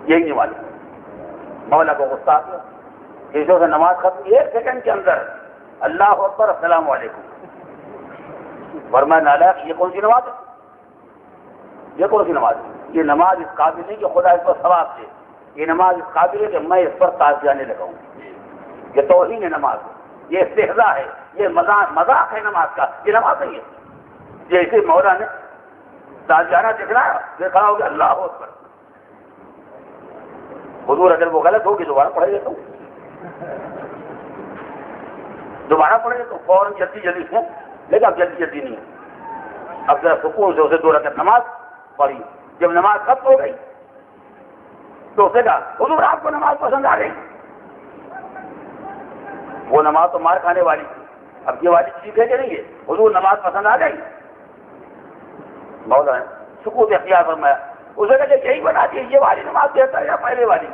یہی نہیں معلوم۔ مولا کو غصہ آ گیا، جیسے سے نماز ختم 1 سیکنڈ کے اندر، اللہ اکبر السلام علیکم۔ فرمایا نالائق، یہ کون سی نماز ہے؟ یہ کون سی نماز ہے؟ یہ نماز اس قابل نہیں کہ خدا اس پر ثواب دے، یہ نماز اس قابل ہے کہ میں اس پر تازیانے لگاؤں۔ یہ توہین ہے نماز، یہ استہزاء ہے، یہ مذاق ہے نماز کا، یہ نماز نہیں ہے۔ جیسے مولا نے تازیانہ دکھلایا، پھر کھڑا ہو گیا اللہ اکبر۔ حضور اگر وہ غلط ہوگی دوبارہ پڑھے گا، تو دوبارہ پڑھے گا تو فوراً جلدی جلدی سے، لیکن اب جلدی جلدی نہیں ہے، اب ذرا سکون سے اسے 2 رکعت نماز پڑھی۔ جب نماز ختم ہو گئی تو اسے کہا حضور آپ کو نماز پسند آ گئی؟ وہ نماز تو مار کھانے والی تھی، اب یہ والی ٹھیک ہے کہ نہیں ہے؟ حضور نماز پسند آ گئی؟ مولا نے سکوت اختیار فرمایا، اسے کہا یہی بتا دیے یہ والی نماز بہتر ہے یا پہلے والی،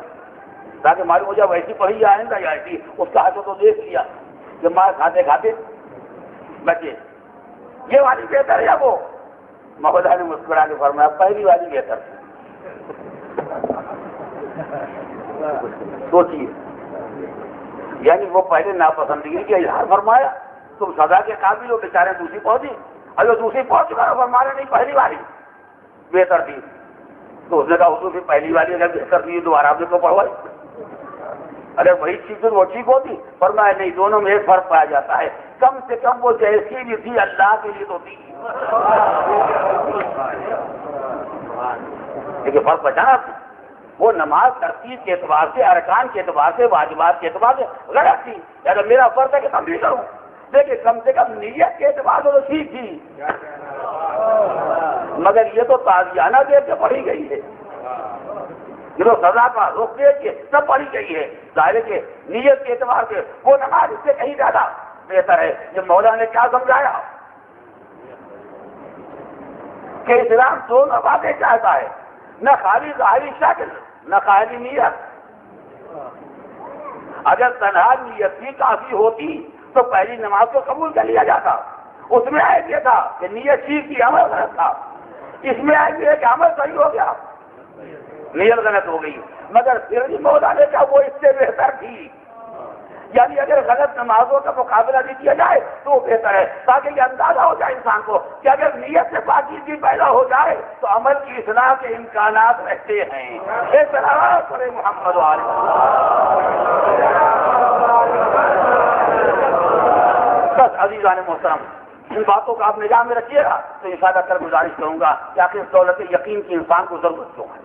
تاکہ معلوم ہو جائے ویسی پڑھی یا آئندہ یا ایسی۔ اس کا حصہ تو دیکھ لیا کہ مار کھاتے کھاتے بچے، یہ والی بہتر ہے یا وہ؟ مولا نے مسکرا کے فرمایا پہلی والی بہتر تھی۔ سوچیے، یعنی وہ پہلے ناپسندگی کا اظہار فرمایا، تم سزا کے قابل ہو، بیچارے دوسری پہنچی، اگر دوسری پہنچ چکا فرمایا نہیں پہلی والی بہتر تھی، تو اس نے کہا حضور پھر پہلی والی اگر بہتر تھی دوبارہ آپ نے تو پڑھوائی، اگر وہی ٹھیک تھی وہ ٹھیک ہوتی؟ فرمایا نہیں، دونوں میں ایک فرق پایا جاتا ہے، کم سے کم وہ جیسی بھی تھی اللہ کے لیے تو تھی، لیکن فرق پہچانا، وہ نماز ترتیب کے اعتبار سے، ارکان کے اعتبار سے، واجبات کے اعتبار سے غلط تھی، اگر میرا فرض ہے کہ تم بھی کروں، لیکن کم سے کم نیت کے اعتبار سے تو ٹھیک تھی، مگر یہ تو تازیانہ دے کے پڑھی گئی ہے، جو سزا کا رخ دے کے سب پڑھی گئی ہے، ظاہر کے نیت کے اعتبار سے وہ نماز اس سے کہیں زیادہ بہتر ہے۔ یہ مولا نے کیا سمجھایا کہ اسلام دونوں باتیں چاہتا ہے، نہ خالی ظاہری شکل نہ خالی نیت۔ اگر تنہا نیت بھی کافی ہوتی تو پہلی نماز کو قبول کر لیا جاتا، اس میں آئے یہ تھا کہ نیت ٹھیک تھی عمل غلط تھا، اس میں آئے یہ کہ عمل صحیح ہو گیا نیت غلط ہو گئی، مگر پھر بھی مولا نے کہا وہ اس سے بہتر تھی، یعنی اگر غلط نمازوں کا مقابلہ بھی کیا جائے تو وہ بہتر ہے، تاکہ یہ اندازہ ہو جائے انسان کو کہ اگر نیت سے پاکیزگی پیدا ہو جائے تو عمل کی اصلاح کے امکانات رہتے ہیں۔ کرے محمد بس عزیزان محترم، ان باتوں کا آپ نگاہ میں رکھیے گا تو اشارہ کر گزارش کروں گا کہ آخر اس دولت یقین کی انسان کو ضرورت کیوں ہے؟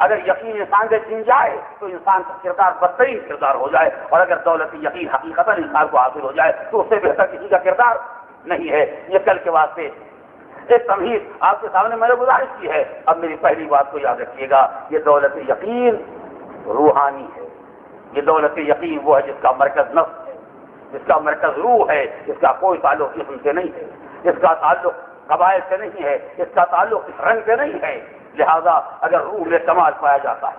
اگر یقین انسان سے چھن جائے تو انسان کا کردار بدترین کردار ہو جائے، اور اگر دولت یقین حقیقتاً انسان کو حاصل ہو جائے تو اس سے بہتر کسی کا کردار نہیں ہے۔ یہ کل کے واسطے ایک تمہید آپ کے سامنے میں نے گزارش کی ہے۔ اب میری پہلی بات کو یاد رکھیے گا، یہ دولت یقین روحانی ہے، یہ دولت یقین وہ ہے جس کا مرکز نفس ہے، جس کا مرکز روح ہے، جس کا کوئی تعلق جسم سے نہیں ہے، جس کا تعلق قبائل سے نہیں ہے، جس کا تعلق اس رنگ سے نہیں ہے۔ لہذا اگر روح میں کمال پایا جاتا ہے،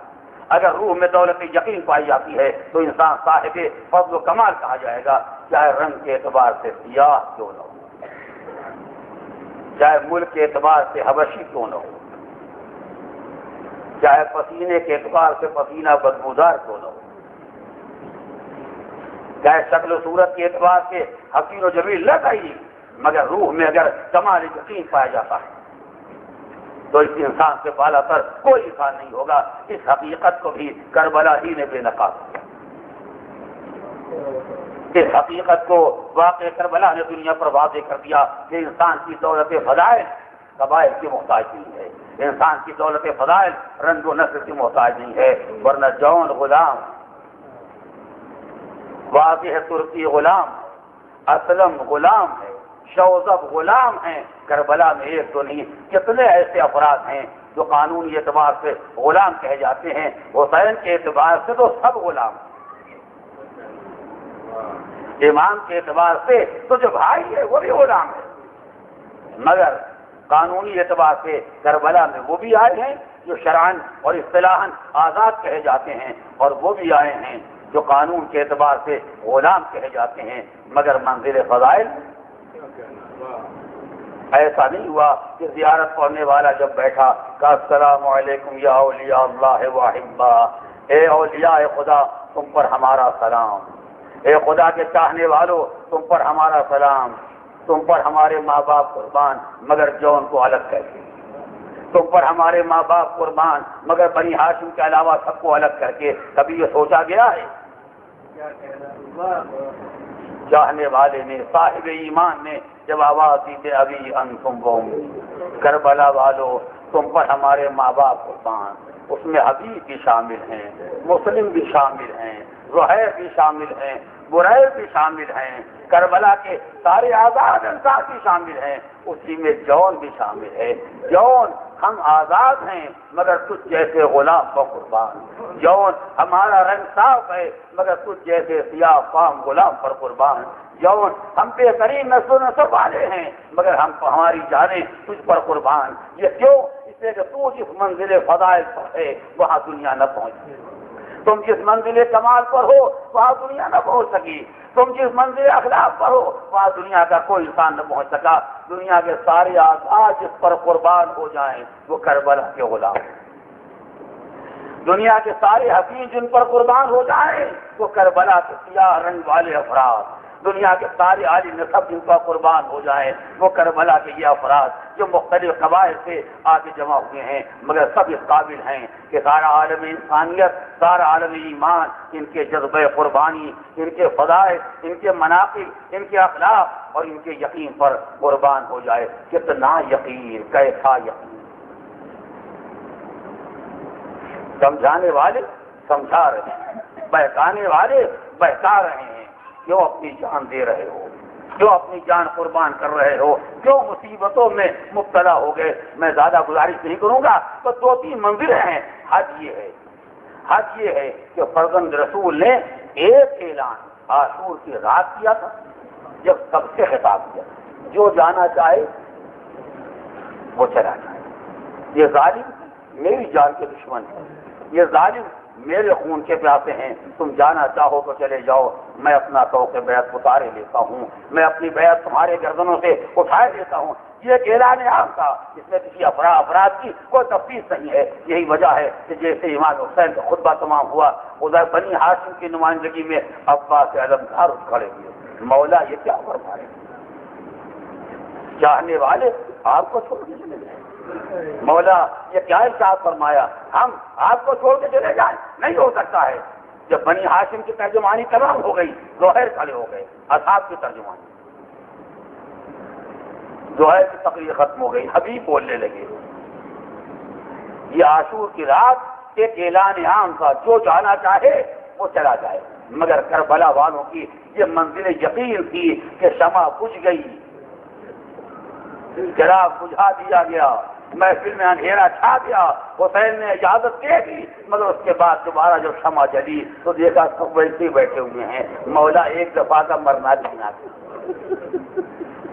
اگر روح میں دولت یقین پائی جاتی ہے تو انسان صاحب فضل و کمال کہا جائے گا، چاہے رنگ کے اعتبار سے سیاہ کیوں نہ ہو، چاہے ملک کے اعتبار سے حبشی کیوں نہ ہو، چاہے پسینے کے اعتبار سے پسینہ بدبودار کیوں نہ ہو، چاہے شکل و صورت کے اعتبار سے حسین و جمیل نہ کہیے، مگر روح میں اگر کمال یقین پایا جاتا ہے تو اس انسان سے بالا تر کوئی انسان نہیں ہوگا۔ اس حقیقت کو بھی کربلا ہی نے بے نقاب کیا، اس حقیقت کو واقع کربلا نے دنیا پر واضح کر دیا کہ انسان کی دولت فضائل قبائل کی محتاج نہیں ہے، انسان کی دولت فضائل رنگ و نسل کی محتاج نہیں ہے، ورنہ جون غلام، واضح ترکی غلام، اسلم غلام ہے، شوذب غلام ہیں، کربلا میں ایک تو نہیں کتنے ایسے افراد ہیں جو قانونی اعتبار سے غلام کہے جاتے ہیں، حسین کے اعتبار سے تو سب غلام، امام کے اعتبار سے تو جو بھائی ہے وہ بھی غلام ہے، مگر قانونی اعتبار سے کربلا میں وہ بھی آئے ہیں جو شرعاً اور اصطلاحاً آزاد کہے جاتے ہیں، اور وہ بھی آئے ہیں جو قانون کے اعتبار سے غلام کہے جاتے ہیں، مگر منزل فضائل ایسا نہیں ہوا کہ زیارت پڑھنے والا جب بیٹھا کہا السلام علیکم یا اولیاء اللہ و احبا، اے اولیاء خدا تم پر ہمارا سلام، اے خدا کے چاہنے والوں تم پر ہمارا سلام، تم پر ہمارے ماں باپ قربان مگر جون کو الگ کر کے، تم پر ہمارے ماں باپ قربان مگر بنی ہاشم کے علاوہ سب کو الگ کر کے، کبھی یہ سوچا گیا ہے؟ چاہنے والے نے، صاحب ایمان نے جب آواز دی تھی ابھی انتم قوم، کربلا والو تم پر ہمارے ماں باپ قربان، اس میں حبیب بھی شامل ہیں، مسلم بھی شامل ہیں، زہیر بھی شامل ہیں، بریر بھی شامل ہیں، کربلا کے سارے آزاد انصار بھی شامل ہیں، اسی میں جون بھی شامل ہے۔ جون ہم آزاد ہیں مگر تجھ جیسے غلام پر قربان، جون ہمارا رنگ صاف ہے مگر تجھ جیسے سیاہ فام غلام پر قربان، جون ہم بہترین نسل و نسب والے ہیں مگر ہماری جانیں تجھ پر قربان۔ یہ کیوں؟ اس لیے کہ تو جس منزل فضائل پر ہے وہاں دنیا نہ پہنچ، تم جس منزل کمال پر ہو وہاں دنیا نہ پہنچ سکی، تم جس منزل اخلاق پر ہو وہاں دنیا کا کوئی انسان نہ پہنچ سکا۔ دنیا کے سارے آزاد جس پر قربان ہو جائیں وہ کربلا کے غلام، دنیا کے سارے حسین جن پر قربان ہو جائیں وہ کربلا کے سیاہ رنگ والے افراد، دنیا کے سارے عالی نسب جن پر قربان ہو جائیں وہ کربلا کے یہ افراد جو مختلف قبائل سے آگے جمع ہوئے ہیں مگر سب اس قابل ہیں کہ سارا عالم انسانیت، سارا عالم ایمان ان کے جذبہ قربانی، ان کے فضائل، ان کے مناقب، ان کے اخلاق اور ان کے یقین پر قربان ہو جائے۔ کتنا یقین، کیسا یقین! سمجھانے والے سمجھا رہے ہیں، بہکانے والے بہکا رہے ہیں۔ کیوں اپنی جان دے رہے ہو؟ کیوں اپنی جان قربان کر رہے ہو؟ کیوں مصیبتوں میں مبتلا ہو گئے؟ میں زیادہ گزارش نہیں کروں گا، تو 2-3 منزل ہیں۔ حج یہ ہے کہ فرزند رسول نے ایک اعلان عاشور کی رات کیا تھا جب سب سے خطاب کیا، جو جانا چاہے وہ چلا جائے۔ یہ ظالم میری جان کے دشمن ہے، یہ ظالم میرے خون کے پیاسے ہیں، تم جانا چاہو تو چلے جاؤ، میں اپنا طوق بیعت اتارے لیتا ہوں، میں اپنی بیعت تمہارے گردنوں سے اٹھائے لیتا ہوں۔ یہ ایک اعلان عام تھا، اس میں کسی افراد کی کوئی تفصیل نہیں ہے۔ یہی وجہ ہے کہ جیسے امام حسین کا خطبہ تمام ہوا، ادھر بنی ہاشم کی نمائندگی میں عباس علمدار کھڑے ہوئے۔ مولا یہ کیا فرما رہے ہیں؟ چاہنے والے آپ کو چھوڑ کے چلے جائیں۔ مولا یہ کیا ارشاد فرمایا؟ ہم آپ کو چھوڑ کے چلے جائیں؟ نہیں ہو سکتا ہے۔ جب بنی ہاشم کی ترجمانی تمام ہو گئی، زہیر کھڑے ہو گئے، اصحاب کی ترجمانی، زہیر کی تقریر ختم ہو گئی، حبیب بولنے لگے۔ یہ عاشور کی رات ایک اعلان عام تھا، جو جانا چاہے وہ چلا جائے، مگر کربلا والوں کی یہ منزل یقین تھی کہ شمع بجھ گئی، چراغ بجھا دیا گیا، محفل میں اندھیرا چھا گیا، حسین نے اجازت دے دی، مگر اس کے بعد دوبارہ جب شمع جلی تو دیکھا سب ویسے ہی بیٹھے ہوئے ہیں۔ مولا ایک دفعہ کا مرنا جینا،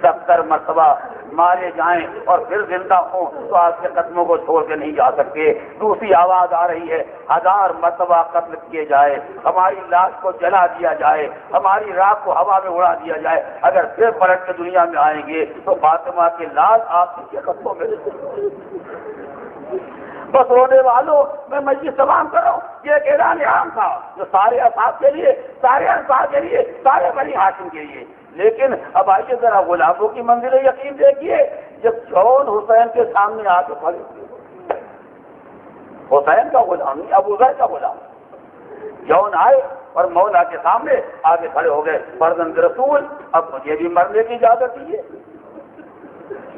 70 مرتبہ مارے جائیں اور پھر زندہ ہوں تو آپ کے قدموں کو چھوڑ کے نہیں جا سکتے۔ دوسری آواز آ رہی ہے، 1000 مرتبہ قتل کیے جائے، ہماری لاش کو جلا دیا جائے، ہماری راکھ کو ہوا میں اڑا دیا جائے، اگر پھر پلٹ کے دنیا میں آئیں گے تو فاطمہ کی لاش آپ کے قدموں میں بس رونے والوں میں مجلس تمام کرو۔ یہ ایک اعلان عام تھا جو سارے اصحاب کے لیے، سارے انصار کے لیے، سارے بنی ہاشم کے لیے۔ لیکن اب آئیے ذرا غلاموں کی منزل یقین دیکھیے، جب جون حسین کے سامنے آ کے کھڑے ہوئے، حسین کا غلام نہیں، ابو ذر کا غلام، جون آئے اور مولا کے سامنے آگے کھڑے ہو گئے، فرزند رسول اب مجھے بھی مرنے کی اجازت دیجیے،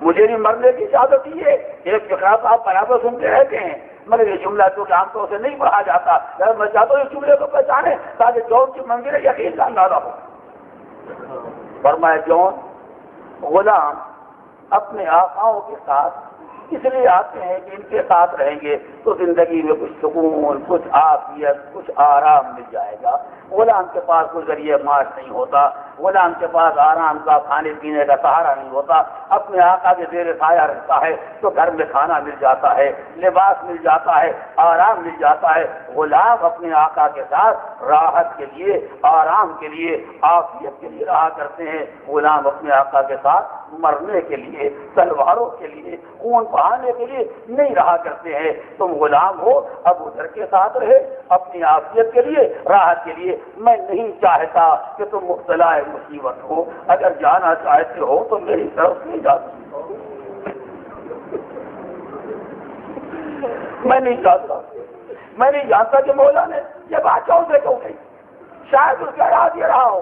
مجھے بھی مرنے کی اجازت دیجیے۔ ایک فقرہ آپ برابر سنتے رہتے ہیں مگر یہ جملہ چونکہ عام طور سے نہیں پڑھا جاتا، میں چاہتا ہوں اس جملے کو پہچانے تاکہ جون کی منزل یقین کا اندازہ ہو۔ فرمایا جون غلام اپنے آقاؤں کے ساتھ اس لیے آتے ہیں کہ ان کے ساتھ رہیں گے تو زندگی میں کچھ سکون، کچھ عافیت، کچھ آرام مل جائے گا۔ غلام کے پاس کوئی ذریعہ معاش نہیں ہوتا، غلام کے پاس آرام کا کھانے پینے کا سہارا نہیں ہوتا، اپنے آقا کے زیر سایہ رہتا ہے تو گھر میں کھانا مل جاتا ہے، لباس مل جاتا ہے، آرام مل جاتا ہے۔ غلام اپنے آقا کے ساتھ راحت کے لیے، آرام کے لیے، عافیت کے لیے رہا کرتے ہیں۔ غلام اپنے آقا کے ساتھ مرنے کے لیے، تلواروں کے لیے، خون بہانے کے لیے نہیں رہا کرتے ہیں۔ تم غلام ہو، اب ادھر کے ساتھ رہے اپنی عافیت کے لیے، راحت کے لیے۔ میں نہیں چاہتا کہ تم مبتلا مصیبت ہو، اگر جانا چاہتے ہو تو میری طرف سے اجازت ہو۔ میں نہیں چاہتا، میں نہیں جانتا کہ مولا نے یہ بات کیوں سے کیوں نہیں۔ شاید اس کا یاد یہ رہا ہو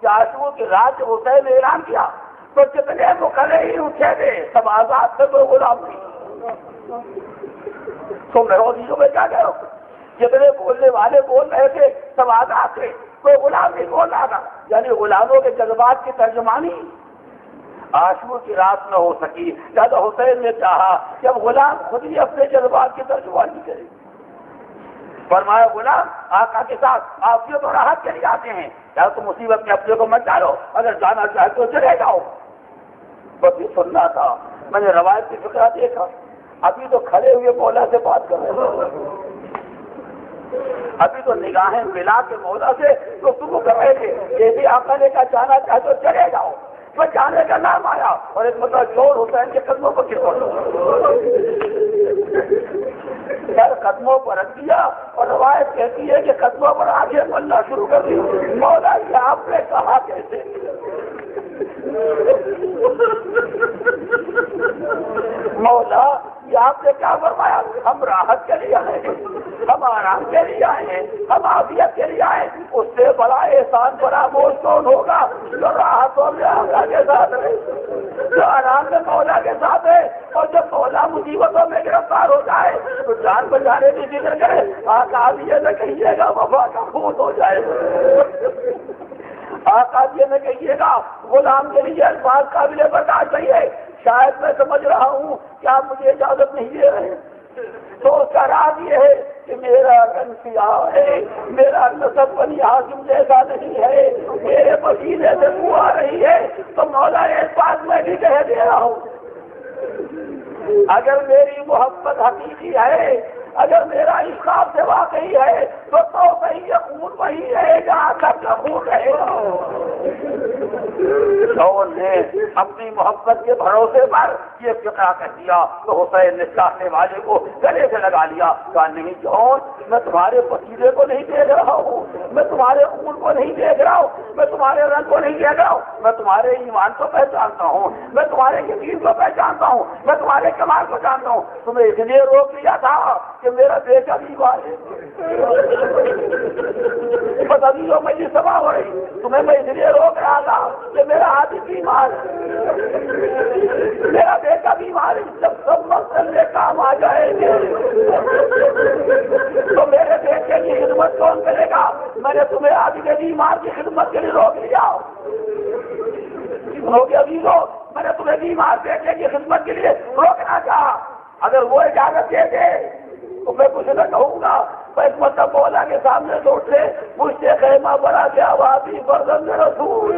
کہ عاشور کی رات جب حسین نے اعلان کیا تو جتنے مکھلے ہی اٹھے تھے سب آزاد تھے، کوئی غلام نہیں۔ تم روزیوں میں کیا کہہ رہے ہو؟ جتنے بولنے والے بول رہے تھے سب آزاد تھے، کوئی غلام نہیں بول رہا تھا۔ یعنی غلاموں کے جذبات کی ترجمانی عاشور کی رات نہ ہو سکی، لہذا حسین نے چاہا کہ اب غلام خود ہی اپنے جذبات کی ترجمانی کرے۔ فرمایا غلام آقا کے ساتھ عافیت اور راحت کے لیے آتے ہیں، یا تو مصیبت میں اپنے کو مت ڈالو، اگر جانا چاہے تو چلے جاؤ۔ بس یہ سننا تھا۔ میں نے روایت کی فکرہ دیکھا، ابھی تو کھڑے ہوئے مولا سے بات کر رہے ہیں، ابھی تو نگاہیں ملا کے مولا سے تو شروع کر رہے تھے کہ بھی آقا نے کہا جانا چاہے تو چلے جاؤ۔ تو جانے کا نام آیا اور ایک مطلب جوڑ حسین کے قدموں پر گر پڑا، سر قدموں پر رکھ دیا، اور روایت کہتی ہے کہ قدموں پر آگے ملنا شروع کر دی۔ مولا یہ آپ نے کہا کیسے؟ مولا یہ آپ نے کیا فرمایا؟ ہم راحت کے لیے آئے ہیں، ہم آرام کے لیے آئے ہیں، ہم عافیت کے لیے آئے ہیں۔ اس سے بڑا احسان فراموش کون ہوگا جو راحتوں میں آقا کے ساتھ ہے، جو آرام میں مولا کے ساتھ ہے، اور جب مولا مصیبتوں میں گرفتار ہو جائے تو جان بچانے کی فکر کرے۔ آقا یہ نہ کہیے گا وفا کا خون ہو جائے گا، آقا یہ نہ کہیے گا غلام کے لیے الفاظ قابل برداشت نہیں ہے۔ شاید میں سمجھ رہا ہوں کہ آپ مجھے اجازت نہیں دے رہے ہیں، تو اس کا راز یہ ہے کہ میرا رنگ سیاہ ہے، میرا نسب بنی ہاشم جیسا نہیں ہے، میرے پسینے سے بو آ رہی ہے، تو مولا اس بات میں بھی کہہ دے رہا ہوں اگر میری محبت حقیقی ہے، اگر میرا عشق آپ سے واقعی ہے تو صحیح یہ خون وہی رہے گا، سب کا خون رہے گا۔ جون نے اپنی محبت کے بھروسے پر یہ فقرہ کہہ دیا تو حسین نے چاہنے والے کو گلے سے لگا لیا، کہا نہیں جون، میں تمہارے پسینے کو نہیں دیکھ رہا ہوں، میں تمہارے خون کو نہیں دیکھ رہا ہوں، میں تمہارے رنگ کو نہیں دیکھ رہا ہوں، میں تمہارے ایمان کو پہچانتا ہوں، میں تمہارے یقین کو پہچانتا ہوں، میں تمہارے کمال کو جانتا ہوں۔ تمہیں اس لیے روک لیا تھا کہ میرا بیٹا بیمار ہے، بس ابھی جو مجھے سبا ہو رہی، تمہیں میں اس لیے روک رہا تھا کہ میرا آدمی بیمار ہے، میرا بیٹا بیمار ہے، جب سب مسئلے کام آ جائیں گے تو میرے بیٹے کی خدمت کون کرے گا؟ میں نے تمہیں آدمی بیمار کی خدمت کے لیے روک لیا ہو گیا بھی روک، میں نے تمہیں بیمار بیٹے کی خدمت کے لیے روکنا چاہا۔ اگر وہ اجازت دے دے تو میں کچھ نہ کہوں گا، میں اس مطلب مولا کے سامنے سے اٹھے مجھ سے خیمہ بڑا کے آبادی فرزند رسول،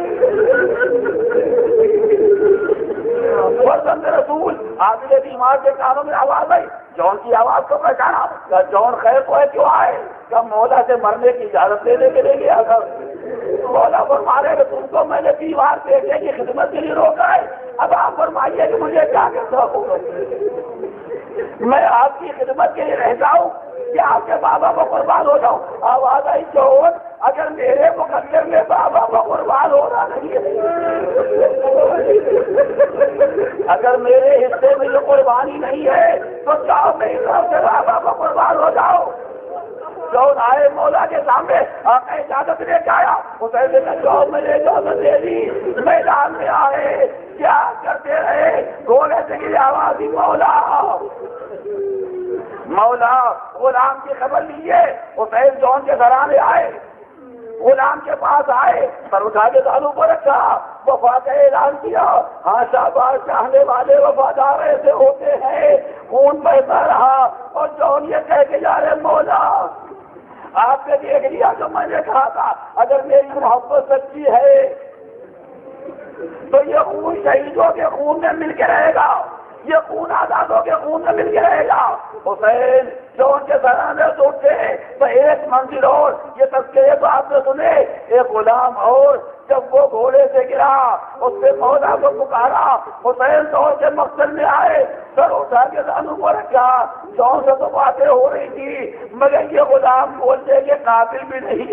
فرزند رسول عادل بیمار کے کانوں میں آواز آئی، جون کی آواز کو پہچانا، کیا جون خیر کو ہے کیوں آئے؟ کیا مولا سے مرنے کی اجازت لینے کے لیے گیا تھا؟ مولا فرمانے کہ تم کو میں نے بیمار بیٹے کی خدمت کے لیے روکا ہے، اب آپ فرمائیے کہ مجھے کیا کرنا ہوگا؟ میں آپ کی خدمت کے لیے رہ جاؤں کہ آپ کے بابا کو قربان ہو جاؤں؟ آواز آئی جون، اگر میرے مقدر میں بابا کو قربان ہونا نہیں ہے، اگر میرے حصے میں یہ قربانی نہیں ہے تو جاؤ میری طرف سے بابا کو قربان ہو جاؤ۔ جون آئے مولا کے سامنے، آقا اجازت لے کے آیا، حسین نے کہا جون میں نے اجازت دے دی، میدان میں آئے، کیا کرتے رہے؟ گولے سے کی آواز دی مولا، مولا غلام کی خبر لیجیے۔ حسین جون کے گھرانے آئے، غلام کے پاس آئے، سر اٹھا کے دالوں پر رکھا، وفا کا اعلان کیا. ہاں شاباش، چاہنے والے وفادار ایسے ہوتے ہیں. خون بہتا رہا اور جون یہ کہہ کے جا رہے مولا آپ نے دیکھ لیا جو میں نے کہا تھا، اگر میری محبت سچی ہے تو یہ خون شہیدوں کے خون میں مل کے رہے گا، یہ خون آزادوں کے خون میں مل کے رہے گا. حسین جو ان کے سرانے سے اٹھے تو ایک منزل اور یہ تذکرے تو آپ نے سنے، ایک غلام اور جب وہ گھوڑے سے گرا اس سے مولا کو پکارا، حسین دوڑ کے مقصد میں آئے، سر اٹھا کے دانوں کو رکھا. جون سے تو باتیں ہو رہی تھی مگر یہ غلام بولنے کے قابل بھی نہیں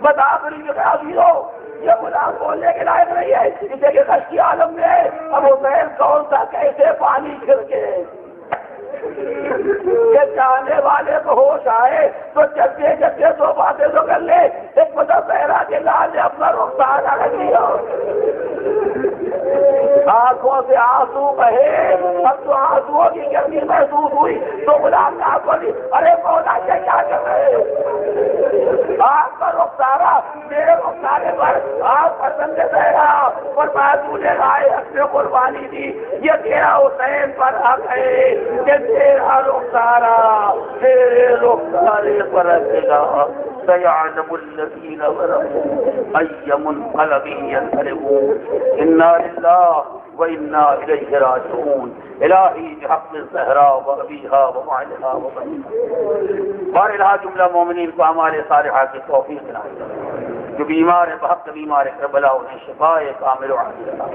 بدآخری کے قابل ہو، یہ غلام بولنے کے لائق نہیں ہے، اسے کہ خش کی عالم میں ہے. اب حسین کون سا کیسے پانی پھر کے کہ چاہنے والے کو ہوش آئے تو چلتے چلتے دو باتیں تو کر لے. ایک بتا پہرا کے لال نے اپنا رخسار رکھ دیا، آنکھوں سے آنسو بہے. اب تو آنسوؤں کی گرمی محسوس ہوئی تو غلام نے آپ کو دی، ارے مولا کیا کر رہے آپ کا رخسارا میرے رخسارے پر آپ پسند رہا اور بازو نے رائے اپنے قربانی دی. یہ تیرا حسین پر حق ہے کہ تیرا رخسارا تیرے رخسارے پر رکھے گا. سيعلم الذين ظلموا أي منقلب ينقلبون. إنا لله وإنا إليه راجعون. إلهي بحق الزهراء وأبيها ومعلها وبنيها. بارها جملہ مومنین کو اعمال صالحہ کی توفیق عنایت، جو بیمار ہے بحق بیمار کربلا انہیں شفاء کامل عاجلہ،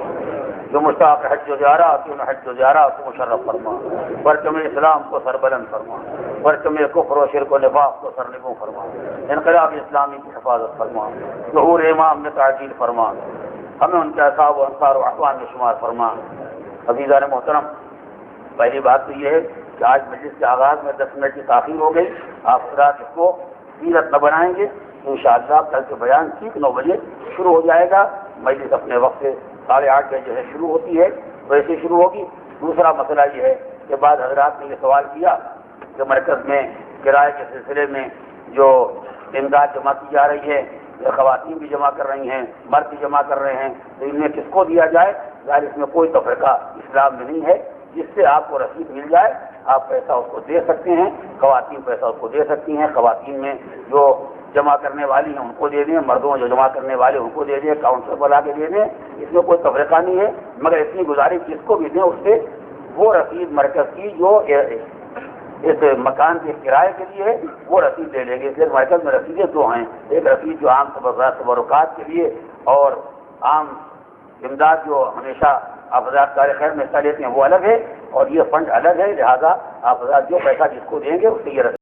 جو مشتاق حج و زیارات انہیں حج و زیارات کو مشرف فرما، پرچم اسلام کو سربلند فرما، پرچم کفر و شرک و نفاق کو سرنگوں فرما، انقلاب اسلامی کی حفاظت فرما، ظہور امام میں تعجیل فرما، ہمیں ان کے اصحاب و انصار و اخوان میں شمار فرما. عزیزان محترم، پہلی بات تو یہ ہے کہ آج مجلس کے آغاز میں 10 منٹ کی تاخیر ہو گئی. آپ حضرات اس کو سیرت نہ بنائیں گے انشاءاللہ. کل سے بیان ٹھیک 9 بجے شروع ہو جائے گا. مجلس اپنے وقت سے 8:30 بجے جو ہے شروع ہوتی ہے ویسے شروع ہوگی. دوسرا مسئلہ یہ ہے کہ بعض حضرات نے یہ سوال کیا کہ مرکز میں کرائے کے سلسلے میں جو امداد جمع کی جا رہی ہے، خواتین بھی جمع کر رہی ہیں، مرد بھی جمع کر رہے ہیں، تو ان میں کس کو دیا جائے؟ ظاہر اس میں کوئی تفرقہ اسلام میں نہیں ہے. جس سے آپ کو رسید مل جائے آپ پیسہ اس کو دے سکتے ہیں. خواتین پیسہ اس کو دے سکتی ہیں. خواتین میں جو جمع کرنے والی ہیں ان کو دے دیں، مردوں جو جمع کرنے والے ان کو دے دیں، کاؤنٹر پر لا کے دے دیں. اس میں کوئی تفرقہ نہیں ہے، مگر اتنی گزارش جس کو بھی دیں اس سے وہ رسید مرکز کی جو اس مکان کے کرائے کے لیے ہے وہ رسید لے لیں گے. اس لیے مرکز میں رسیدیں 2 ہیں، ایک رسید جو عام تبرکات کے لیے اور عام امداد جو ہمیشہ آپ حضرات کار خیر میں حصہ لیتے ہیں وہ الگ ہے، اور یہ فنڈ الگ ہے. لہذا آپ حضرات جو پیسہ جس کو دیں گے اس سے یہ رسید